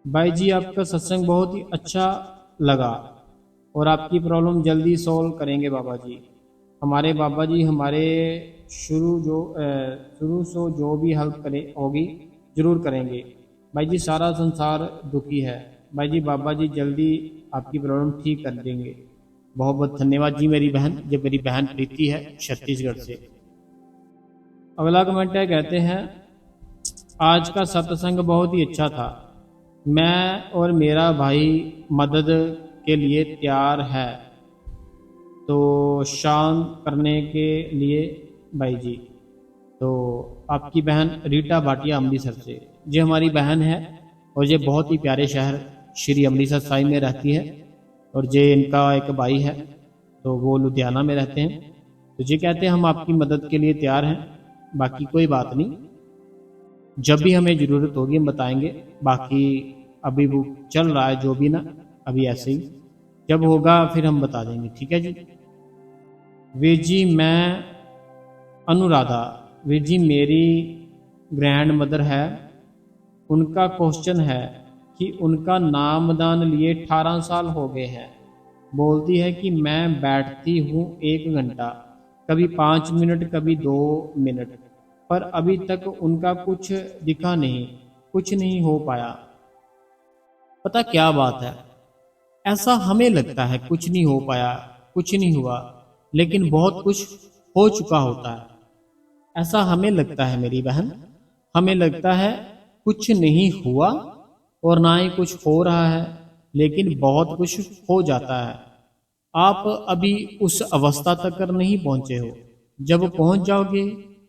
भाई जी आपका सत्संग बहुत ही अच्छा लगा और आपकी प्रॉब्लम जल्दी सॉल्व करेंगे बाबा जी। हमारे बाबा जी हमारे शुरू से जो भी हेल्प करे होगी जरूर करेंगे। भाई जी सारा संसार दुखी है, भाई जी बाबा जी जल्दी आपकी प्रॉब्लम ठीक कर देंगे। बहुत बहुत धन्यवाद जी मेरी बहन, जो मेरी बहन प्रीति है छत्तीसगढ़ से। अगला कमेंट है, कहते हैं आज का सत्संग बहुत ही अच्छा था, मैं और मेरा भाई मदद के लिए तैयार है, तो शांत करने के लिए भाई जी। तो आपकी बहन रीटा भाटिया अमृतसर से, ये हमारी बहन है और ये बहुत ही प्यारे शहर श्री अमृतसर साहिब में रहती है। और ये इनका एक भाई है, तो वो लुधियाना में रहते हैं। तो ये कहते हैं हम आपकी मदद के लिए तैयार हैं। बाकी कोई बात नहीं, जब भी हमें ज़रूरत होगी हम बताएंगे। बाकी अभी वो चल रहा है जो भी ना, अभी ऐसे ही, जब होगा फिर हम बता देंगे, ठीक है जी। वीर जी मैं अनुराधा, वीर जी मेरी ग्रैंड मदर है, उनका क्वेश्चन है कि उनका नामदान लिए 18 साल हो गए हैं। बोलती है कि मैं बैठती हूँ 1 घंटा, कभी 5 मिनट, कभी 2 मिनट, पर अभी तक उनका कुछ दिखा नहीं, कुछ नहीं हो पाया। पता क्या बात है, ऐसा हमें लगता है कुछ नहीं हो पाया, कुछ नहीं हुआ, लेकिन बहुत कुछ हो चुका होता है। ऐसा हमें लगता है मेरी बहन, हमें लगता है कुछ नहीं हुआ और ना ही कुछ हो रहा है, लेकिन बहुत कुछ हो जाता है। आप अभी उस अवस्था तक नहीं पहुंचे हो। जब पहुंच जाओगे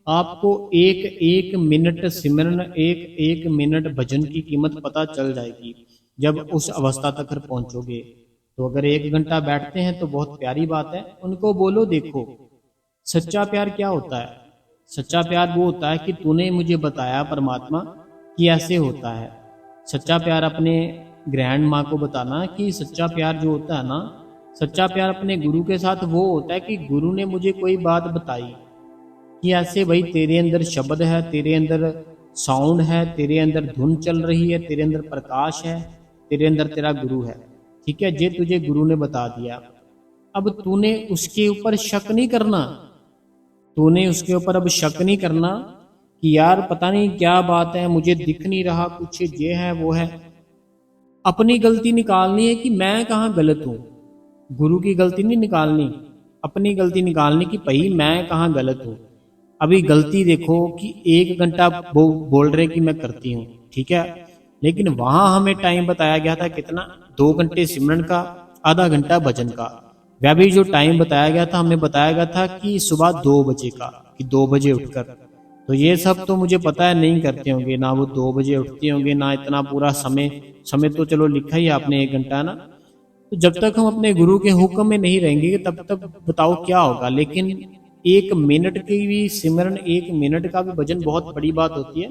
आपको एक एक मिनट सिमरन, एक एक मिनट भजन की कीमत पता चल जाएगी। जब उस अवस्था तक पहुंचोगे तो अगर 1 घंटा बैठते हैं तो बहुत प्यारी बात है। उनको बोलो देखो सच्चा प्यार क्या होता है। सच्चा प्यार वो होता है कि तूने मुझे बताया परमात्मा कि ऐसे होता है। सच्चा प्यार अपने ग्रैंड माँ को बताना कि सच्चा प्यार जो होता है ना, सच्चा प्यार अपने गुरु के साथ वो होता है कि गुरु ने मुझे कोई बात बताई कि ऐसे भाई तेरे अंदर शब्द है, तेरे अंदर साउंड है, तेरे अंदर धुन चल रही है, तेरे अंदर प्रकाश है, तेरे अंदर तेरा गुरु है, ठीक है, जे तुझे गुरु ने बता दिया। अब तूने उसके ऊपर शक नहीं करना, तूने उसके ऊपर अब शक नहीं करना कि यार पता नहीं क्या बात है, मुझे दिख नहीं रहा कुछ, ये है वो है। अपनी गलती निकालनी है कि मैं कहाँ गलत हूँ, गुरु की गलती नहीं निकालनी, अपनी गलती निकालनी कि भाई मैं कहाँ गलत हूँ। अभी गलती देखो कि 1 घंटा बोल रहे कि मैं करती हूँ, ठीक है, लेकिन वहां हमें टाइम बताया गया था कितना, 2 घंटे सिमरन का, आधा घंटा भजन का। वह भी जो टाइम बताया गया था, हमें बताया गया था कि सुबह 2 बजे का, कि 2 बजे उठकर। तो ये सब तो मुझे पता है नहीं करते होंगे, ना वो 2 बजे उठते होंगे, ना इतना पूरा समय, समय तो चलो लिखा ही आपने 1 घंटा ना। तो जब तक हम अपने गुरु के हुक्म में नहीं रहेंगे तब तक बताओ क्या होगा। लेकिन 1 मिनट की भी सिमरन, 1 मिनट का भी भजन बहुत बड़ी बात होती है।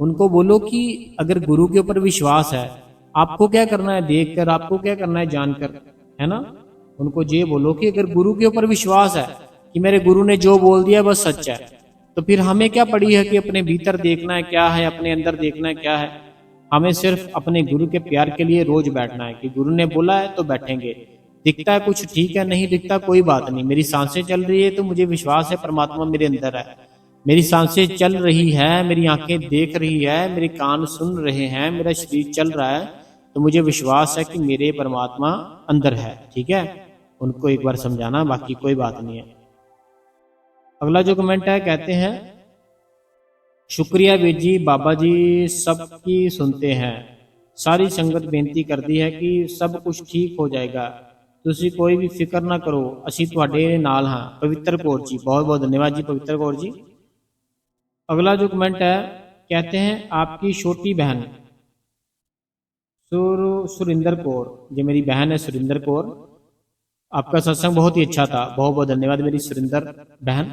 उनको बोलो कि अगर गुरु के ऊपर विश्वास है, आपको क्या करना है देखकर, आपको क्या करना है जानकर, है ना। उनको ये बोलो कि अगर गुरु के ऊपर विश्वास है कि मेरे गुरु ने जो बोल दिया बस सच है, तो फिर हमें क्या पड़ी है कि अपने भीतर देखना है क्या है, अपने अंदर देखना है क्या है। हमें सिर्फ अपने गुरु के प्यार के लिए रोज बैठना है कि गुरु ने बोला है तो बैठेंगे। दिखता है कुछ ठीक है, नहीं दिखता कोई बात नहीं, मेरी सांसें चल रही है तो मुझे विश्वास है परमात्मा मेरे अंदर है। मेरी सांसें चल रही है, मेरी आंखें देख रही है, मेरे कान सुन रहे हैं, मेरा शरीर चल रहा है, तो मुझे विश्वास है कि मेरे परमात्मा अंदर है। ठीक है, उनको एक बार समझाना, बाकी कोई बात नहीं है। अगला जो कमेंट है, कहते हैं शुक्रिया वीर जी, बाबा जी सबकी सुनते हैं, सारी संगत बेनती करती है कि सब कुछ ठीक हो जाएगा, तुसी कोई भी फिक्र ना करो, असी तुहाडे नाल हां। पवित्र कौर जी, बहुत बहुत धन्यवाद जी पवित्र कौर जी। अगला जो कमेंट है, कहते हैं आपकी छोटी बहन सुरिंदर कौर, जो मेरी बहन है सुरिंदर कौर, आपका सत्संग बहुत ही अच्छा था, बहुत बहुत धन्यवाद मेरी सुरिंदर बहन।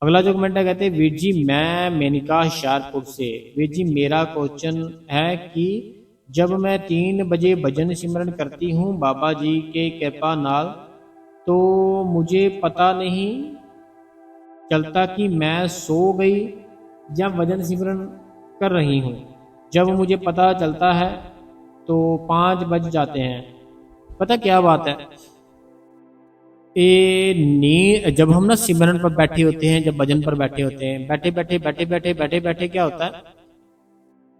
अगला जो कमेंट है, कहते हैं वीर जी मैं मेनिका होशियारपुर से, वीर जी मेरा क्वेश्चन है कि जब मैं 3 बजे भजन सिमरन करती हूँ बाबा जी के कृपा नाल, तो मुझे पता नहीं चलता कि मैं सो गई या भजन सिमरन कर रही हूँ। जब मुझे पता चलता है तो 5 बज जाते हैं। पता क्या बात है, जब हम ना सिमरन पर बैठे होते हैं, जब भजन पर बैठे होते हैं, बैठे बैठे क्या होता है,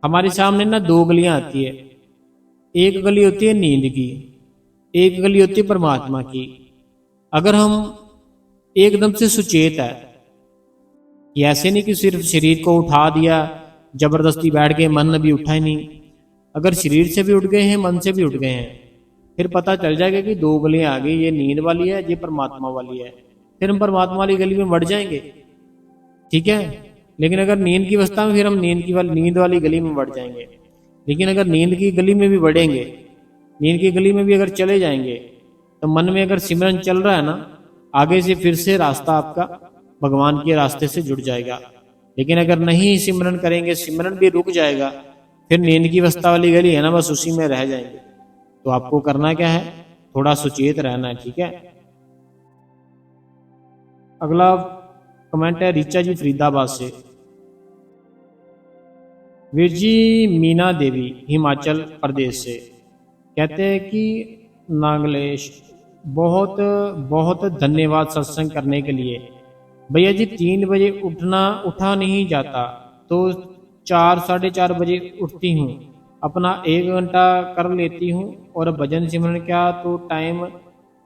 हमारे सामने ना 2 गलियां आती है। एक गली होती है नींद की, एक गली होती है परमात्मा की। अगर हम एकदम से सुचेत है, कि ऐसे नहीं कि सिर्फ शरीर को उठा दिया जबरदस्ती बैठ गए, मन अभी उठा ही नहीं। अगर शरीर से भी उठ गए हैं, मन से भी उठ गए हैं, फिर पता चल जाएगा कि 2 गलियां आ गई, ये नींद वाली है, ये परमात्मा वाली है। फिर हम परमात्मा वाली गली में बढ़ जाएंगे, ठीक है। लेकिन अगर नींद की अवस्था में, फिर हम नींद वाली गली में बढ़ जाएंगे। लेकिन अगर नींद की गली में भी बढ़ेंगे, नींद की गली में भी अगर चले जाएंगे, तो मन में अगर सिमरन चल रहा है ना, आगे से फिर से रास्ता आपका भगवान के रास्ते से जुड़ जाएगा। लेकिन अगर नहीं सिमरन करेंगे, सिमरन भी रुक जाएगा, फिर नींद की अवस्था वाली गली है ना, बस उसी में रह जाएंगे। तो आपको करना क्या है, थोड़ा सुचेत रहना है, ठीक है। अगला कमेंट है रीचा जी फरीदाबाद से, वीर जी मीना देवी हिमाचल प्रदेश से, कहते हैं कि नागलेश बहुत बहुत धन्यवाद सत्संग करने के लिए। भैया जी 3 बजे उठा नहीं जाता, तो 4 साढ़े 4 बजे उठती हूँ, अपना 1 घंटा कर लेती हूँ, और भजन सिमरन क्या तो टाइम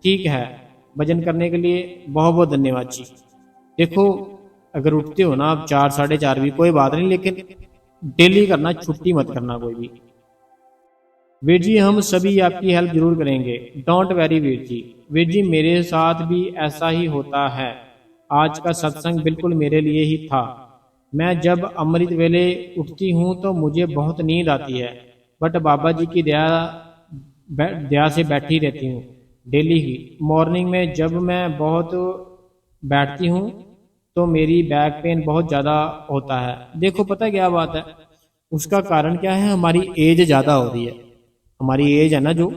ठीक है भजन करने के लिए। बहुत बहुत धन्यवाद जी। देखो अगर उठते हो ना आप 4 साढ़े 4 भी कोई बात नहीं, लेकिन डेली करना, छुट्टी मत करना कोई भी। वीर जी हम सभी आपकी हेल्प जरूर करेंगे, डोंट वेरी वीर जी। वीर जी मेरे साथ भी ऐसा ही होता है, आज का सत्संग बिल्कुल मेरे लिए ही था। मैं जब अमृत वेले उठती हूँ तो मुझे बहुत नींद आती है, बट बाबा जी की दया से बैठी रहती हूँ डेली ही। मॉर्निंग में जब मैं बहुत बैठती हूँ तो मेरी बैक पेन बहुत ज़्यादा होता है। देखो पता क्या बात है, उसका कारण क्या है, हमारी एज ज़्यादा हो रही है, हमारी एज है ना जो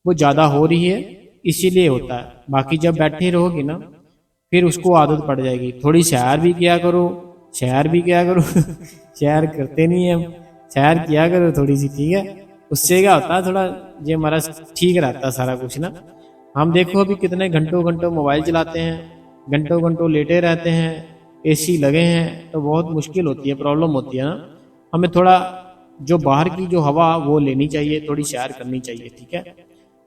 वो ज़्यादा हो रही है, इसीलिए होता है। बाकी जब बैठे रहोगे ना, फिर उसको आदत पड़ जाएगी। थोड़ी सैर भी किया करो, सैर भी किया करो सैर करते नहीं है हम, सैर किया करो थोड़ी सी, ठीक है। उससे क्या होता है, थोड़ा ये हमारा ठीक रहता है सारा कुछ ना। हम देखो अभी कितने घंटों घंटों मोबाइल चलाते हैं, घंटों घंटों लेटे रहते हैं, एसी लगे हैं, तो बहुत मुश्किल होती है, प्रॉब्लम होती है ना। हमें थोड़ा जो बाहर की जो हवा वो लेनी चाहिए, थोड़ी सैर करनी चाहिए, ठीक है।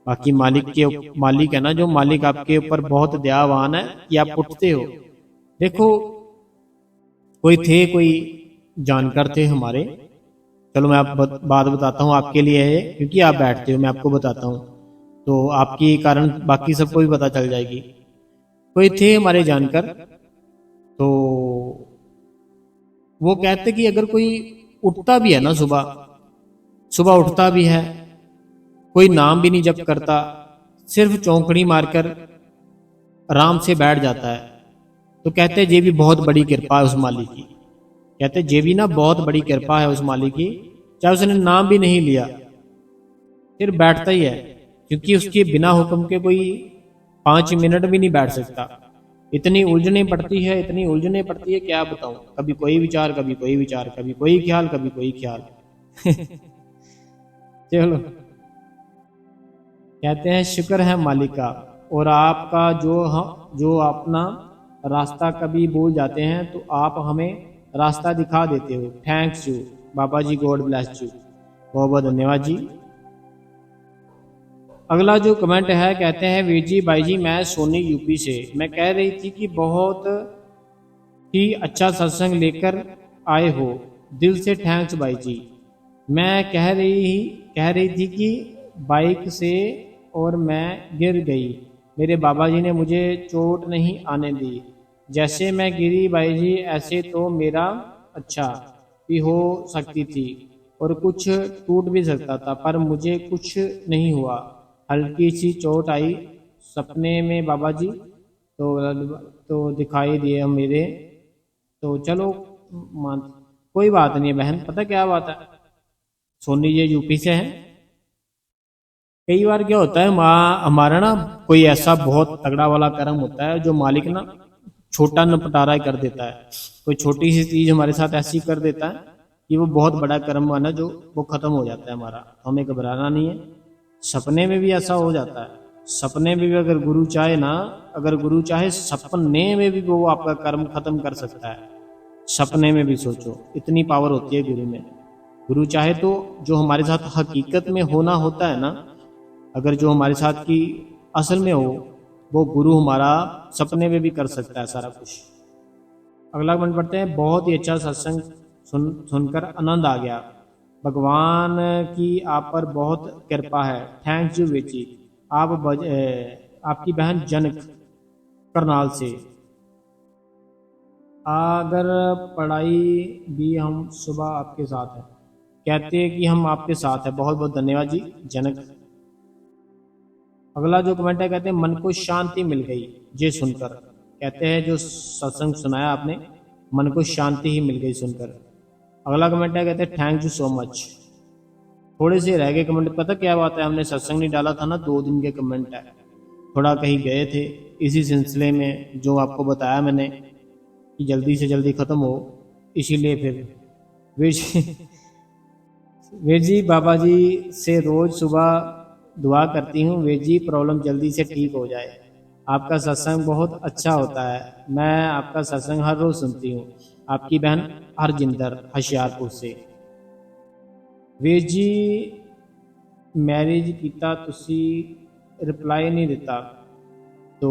बाकी मालिक है ना, जो मालिक आपके ऊपर बहुत दयावान है कि आप उठते हो। देखो कोई जानकार थे हमारे, चलो मैं आप बात बताता हूँ आपके लिए है, क्योंकि आप बैठते हो मैं आपको बताता हूँ, तो आपके कारण बाकी सबको भी पता चल जाएगी। कोई थे हमारे जानकर, तो वो कहते कि अगर कोई उठता भी है ना, सुबह सुबह उठता भी है, कोई नाम भी नहीं जप करता, सिर्फ चौंकड़ी मारकर आराम से बैठ जाता है, तो कहते ये भी बहुत बड़ी कृपा है उस मालिक की। कहते ये भी ना बहुत बड़ी कृपा है उस मालिक की, चाहे उसने नाम भी नहीं लिया फिर बैठता ही है, क्योंकि उसके बिना हुक्म के कोई 5 मिनट भी नहीं बैठ सकता। इतनी उलझने पड़ती है, इतनी उलझने पड़ती है, क्या बताऊं, कभी कोई विचार, कभी कोई विचार, कभी कोई ख्याल, कभी कोई ख्याल। चलो, कहते हैं शुक्र है मालिक का, और आपका जो अपना रास्ता कभी भूल जाते हैं तो आप हमें रास्ता दिखा देते हो। थैंक्स यू बाबा जी, गॉड ब्लेस यू, बहुत बहुत धन्यवाद जी। अगला जो कमेंट है, कहते हैं वीर जी भाई जी, मैं सोनी यूपी से, मैं कह रही थी कि बहुत ही अच्छा सत्संग लेकर आए हो, दिल से थैंक्स भाई जी। मैं कह रही थी कि बाइक से और मैं गिर गई, मेरे बाबा जी ने मुझे चोट नहीं आने दी, जैसे मैं गिरी भाई जी ऐसे तो मेरा अच्छा भी हो सकती थी और कुछ टूट भी सकता था, पर मुझे कुछ नहीं हुआ, हल्की सी चोट आई, सपने में बाबा जी तो दिखाई दिए हम मेरे, तो चलो मान, कोई बात नहीं है बहन, पता क्या बात है, सोनी ये यूपी से है। कई बार क्या होता है, हमारा ना कोई ऐसा बहुत तगड़ा वाला कर्म होता है जो मालिक ना छोटा नपटारा कर देता है, कोई छोटी सी चीज हमारे साथ ऐसी कर देता है कि वो बहुत बड़ा कर्म है ना, जो वो खत्म हो जाता है हमारा, तो हमें घबराना नहीं है। सपने में भी ऐसा हो जाता है, सपने में भी अगर गुरु चाहे ना, अगर गुरु चाहे सपने में भी वो आपका कर्म खत्म कर सकता है। सपने में भी सोचो, इतनी पावर होती है गुरु में। गुरु चाहे तो जो हमारे साथ हकीकत में होना होता है ना, अगर जो हमारे साथ की असल में हो, वो गुरु हमारा सपने में भी कर सकता है सारा कुछ। अगला कमेंट पढ़ते हैं, बहुत ही अच्छा सत्संग सुनकर आनंद आ गया, भगवान की आप पर बहुत कृपा है, थैंक्स यू बेची। आपकी बहन जनक करनाल से। अगर पढ़ाई भी हम सुबह आपके साथ है, कहते हैं कि हम आपके साथ है, बहुत बहुत धन्यवाद जी जनक। अगला जो कमेंट है, कहते हैं मन को शांति मिल गई ये सुनकर, कहते हैं जो सत्संग सुनाया आपने, मन को शांति ही मिल गई सुनकर। अगला कमेंट है, कहते हैं थैंक यू सो मच। थोड़े से रह गए कमेंट, पता क्या बात है, हमने सत्संग नहीं डाला था ना, 2 दिन के कमेंट है, थोड़ा कहीं गए थे इसी सिलसिले में, जो आपको बताया मैंने कि जल्दी से जल्दी ख़त्म हो, इसीलिए फिर वीर जी बाबा जी से रोज़ सुबह दुआ करती हूँ, वीर जी प्रॉब्लम जल्दी से ठीक हो जाए, आपका सत्संग बहुत अच्छा होता है, मैं आपका सत्संग हर रोज़ सुनती हूँ। आपकी बहन हरजिंदर होशियारपुर से। ਵੀਰ जी मैरिज किया तुसी रिप्लाई नहीं देता, तो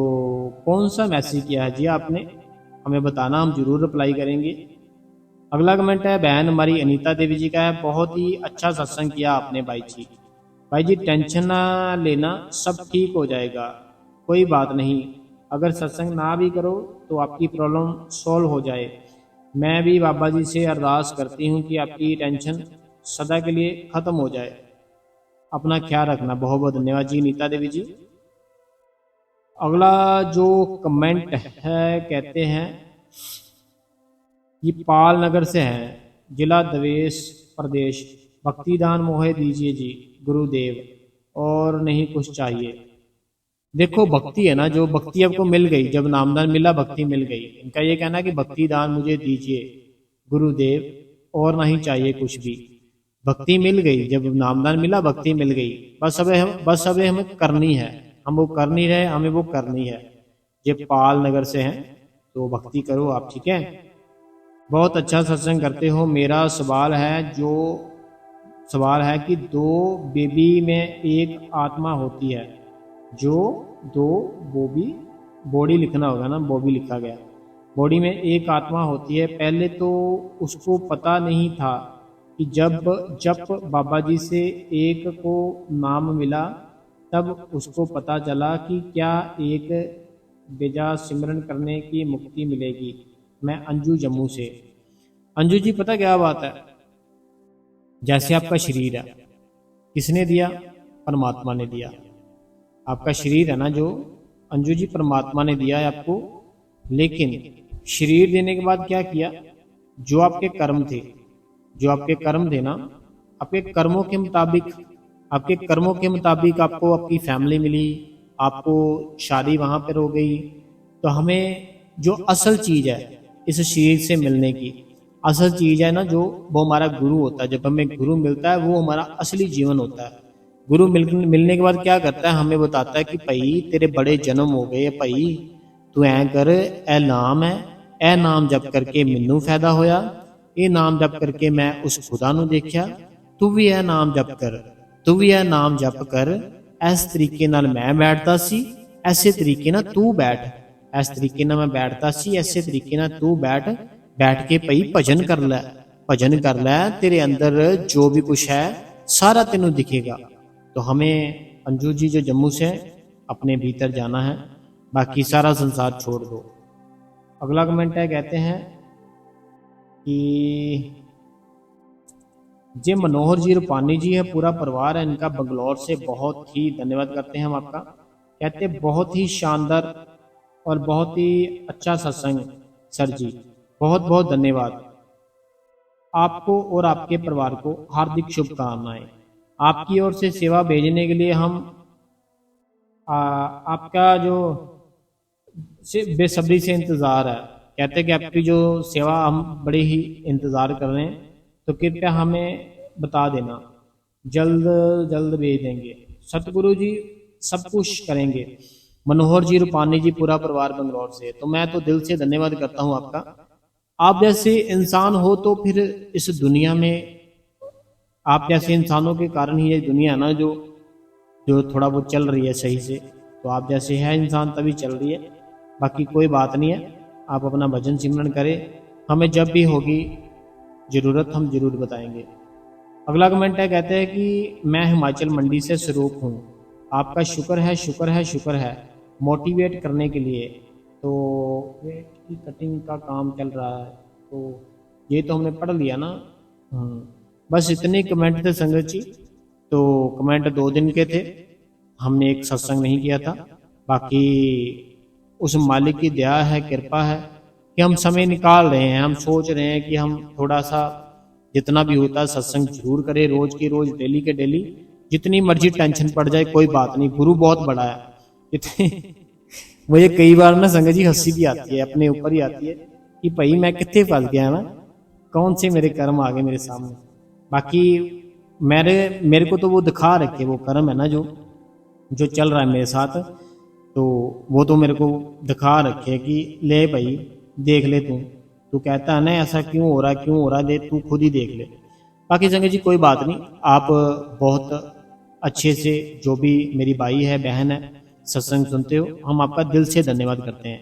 कौन सा मैसेज किया है जी आपने, हमें बताना, हम जरूर रिप्लाई करेंगे। अगला कमेंट है बहन हमारी अनीता देवी जी का है, बहुत ही अच्छा सत्संग किया आपने भाई जी। भाई जी टेंशन ना लेना, सब ठीक हो जाएगा, कोई बात नहीं, अगर सत्संग ना भी करो तो आपकी प्रॉब्लम सॉल्व हो जाए। मैं भी बाबा जी से अरदास करती हूँ कि आपकी टेंशन सदा के लिए खत्म हो जाए। अपना ख्याल रखना, बहुत बहुत धन्यवाद जी नीता देवी जी। अगला जो कमेंट है, कहते हैं ये पाल नगर से हैं, जिला दवेश प्रदेश, भक्तिदान मोहे दीजिए जी गुरुदेव, और नहीं कुछ चाहिए। देखो भक्ति है ना, जो भक्ति आपको मिल गई, जब नामदान मिला भक्ति मिल गई, इनका ये कहना कि भक्ति दान मुझे दीजिए गुरुदेव, और नहीं चाहिए कुछ भी। भक्ति मिल गई, जब नामदान मिला भक्ति मिल गई, बस अब हमें करनी है। हम वो कर नहीं रहे, हमें वो करनी है। ये पाल नगर से हैं, तो भक्ति करो आप, ठीक है। बहुत अच्छा सत्संग करते हो। मेरा सवाल है कि दो बेबी में एक आत्मा होती है, जो दो बोबी, बॉडी लिखना होगा ना, बॉबी लिखा गया, बॉडी में एक आत्मा होती है। पहले तो उसको पता नहीं था कि जब बाबा जी से एक को नाम मिला, तब उसको पता चला कि क्या एक बेजा सिमरन करने की मुक्ति मिलेगी। मैं अंजू जम्मू से। अंजू जी, पता क्या बात है, जैसे आपका शरीर है, किसने दिया? परमात्मा ने दिया। आपका शरीर है ना जो, अंजू जी, परमात्मा ने दिया है आपको। लेकिन शरीर देने के बाद क्या किया? जो आपके कर्म थे, ना, आपके कर्मों के मुताबिक आपको आपकी फैमिली मिली, आपको शादी वहां पर हो गई। तो हमें जो असल चीज है इस शरीर से मिलने की, असल चीज है ना जो, वो हमारा गुरु होता है। जब हमें गुरु मिलता है वो हमारा असली जीवन होता है। गुरु मिलने के बाद क्या करता है? हमें बताता है कि भाई तेरे बड़े जन्म हो गए, भाई तू ऐ कर, ए नाम है, ए नाम जप करके मैनू फायदा होया, ये नाम जप करके मैं उस खुदा नू देखा, तू भी ए नाम जप कर, तू भी ए नाम जप कर। इस तरीके नाल मैं बैठता सी, ऐसे तरीके ना तू बैठ, इस तरीके ना मैं बैठता सी, ऐसे तरीके ना तू बैठ के भाई भजन कर ले, तेरे अंदर जो भी कुछ है सारा तेनू दिखेगा। तो हमें अंजू जी जो जम्मू से, अपने भीतर जाना है, बाकी सारा संसार छोड़ दो। अगला कमेंट है, कहते हैं कि जे मनोहर जी रूपानी जी है, पूरा परिवार है इनका बंगलौर से, बहुत ही धन्यवाद करते हैं हम आपका। कहते बहुत ही शानदार और बहुत ही अच्छा सत्संग सर जी, बहुत बहुत धन्यवाद। आपको और आपके परिवार को हार्दिक शुभकामनाएं। आपकी ओर से सेवा भेजने के लिए हम आपका जो बेसब्री से इंतज़ार है। कहते हैं कि आपकी जो सेवा हम बड़े ही इंतज़ार कर रहे हैं, तो कृपया हमें बता देना, जल्द जल्द भेज देंगे। सतगुरु जी सब कुछ करेंगे। मनोहर जी रूपानी जी, पूरा परिवार बंगलौर से। तो मैं तो दिल से धन्यवाद करता हूँ आपका। आप जैसे इंसान हो तो फिर इस दुनिया में, आप जैसे इंसानों के कारण ही ये दुनिया ना जो थोड़ा बहुत चल रही है सही से। तो आप जैसे है इंसान तभी चल रही है, बाकी कोई बात नहीं है। आप अपना भजन सिमरन करें, हमें जब भी होगी ज़रूरत हम जरूर बताएंगे। अगला कमेंट है, कहते हैं कि मैं हिमाचल मंडी से स्वरूप हूँ, आपका शुक्र है मोटिवेट करने के लिए। तो वेट की कटिंग का काम चल रहा है, तो ये तो हमने पढ़ लिया ना। बस इतने कमेंट थे संगत जी। तो कमेंट 2 दिन के थे, हमने एक सत्संग नहीं किया था। बाकी उस मालिक की दया है, कृपा है कि हम समय निकाल रहे हैं। हम सोच रहे हैं कि हम थोड़ा सा जितना भी होता है सत्संग जरूर करें, रोज की रोज, डेली के डेली। जितनी मर्जी टेंशन पड़ जाए कोई बात नहीं, गुरु बहुत बड़ा है। इतने मुझे कई बार ना संगत जी हंसी भी आती है, अपने ऊपर ही आती है कि भाई मैं कितने फंस गया ना, कौन से मेरे कर्म आ गए मेरे सामने। बाकी मेरे को तो वो दिखा रखे, वो कर्म है ना जो चल रहा है मेरे साथ, तो वो तो मेरे को दिखा रखे कि ले भाई देख ले, तू कहता है ना ऐसा क्यों हो रहा है, दे तू खुद ही देख ले। बाकी संगत जी कोई बात नहीं, आप बहुत अच्छे से, जो भी मेरी भाई है, बहन है, सत्संग सुनते हो, हम आपका दिल से धन्यवाद करते हैं।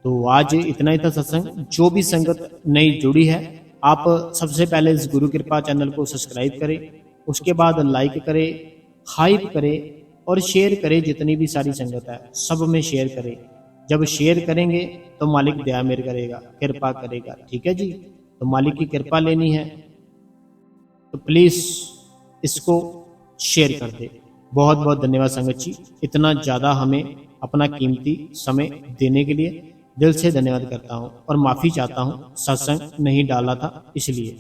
तो आज इतना ही था सत्संग। जो भी संगत नई जुड़ी है, आप सबसे पहले इस गुरु कृपा चैनल को सब्सक्राइब करें, उसके बाद लाइक करें, हाइप करें और शेयर करें। जितनी भी सारी संगत है सब में शेयर करें। जब शेयर करेंगे तो मालिक दया मेर करेगा, कृपा करेगा, ठीक है जी। तो मालिक की कृपा लेनी है तो प्लीज़ इसको शेयर कर दे। बहुत बहुत धन्यवाद संगत जी, इतना ज़्यादा हमें अपना कीमती समय देने के लिए दिल से धन्यवाद करता हूँ और माफ़ी चाहता हूँ, सत्संग नहीं डाला था इसलिए।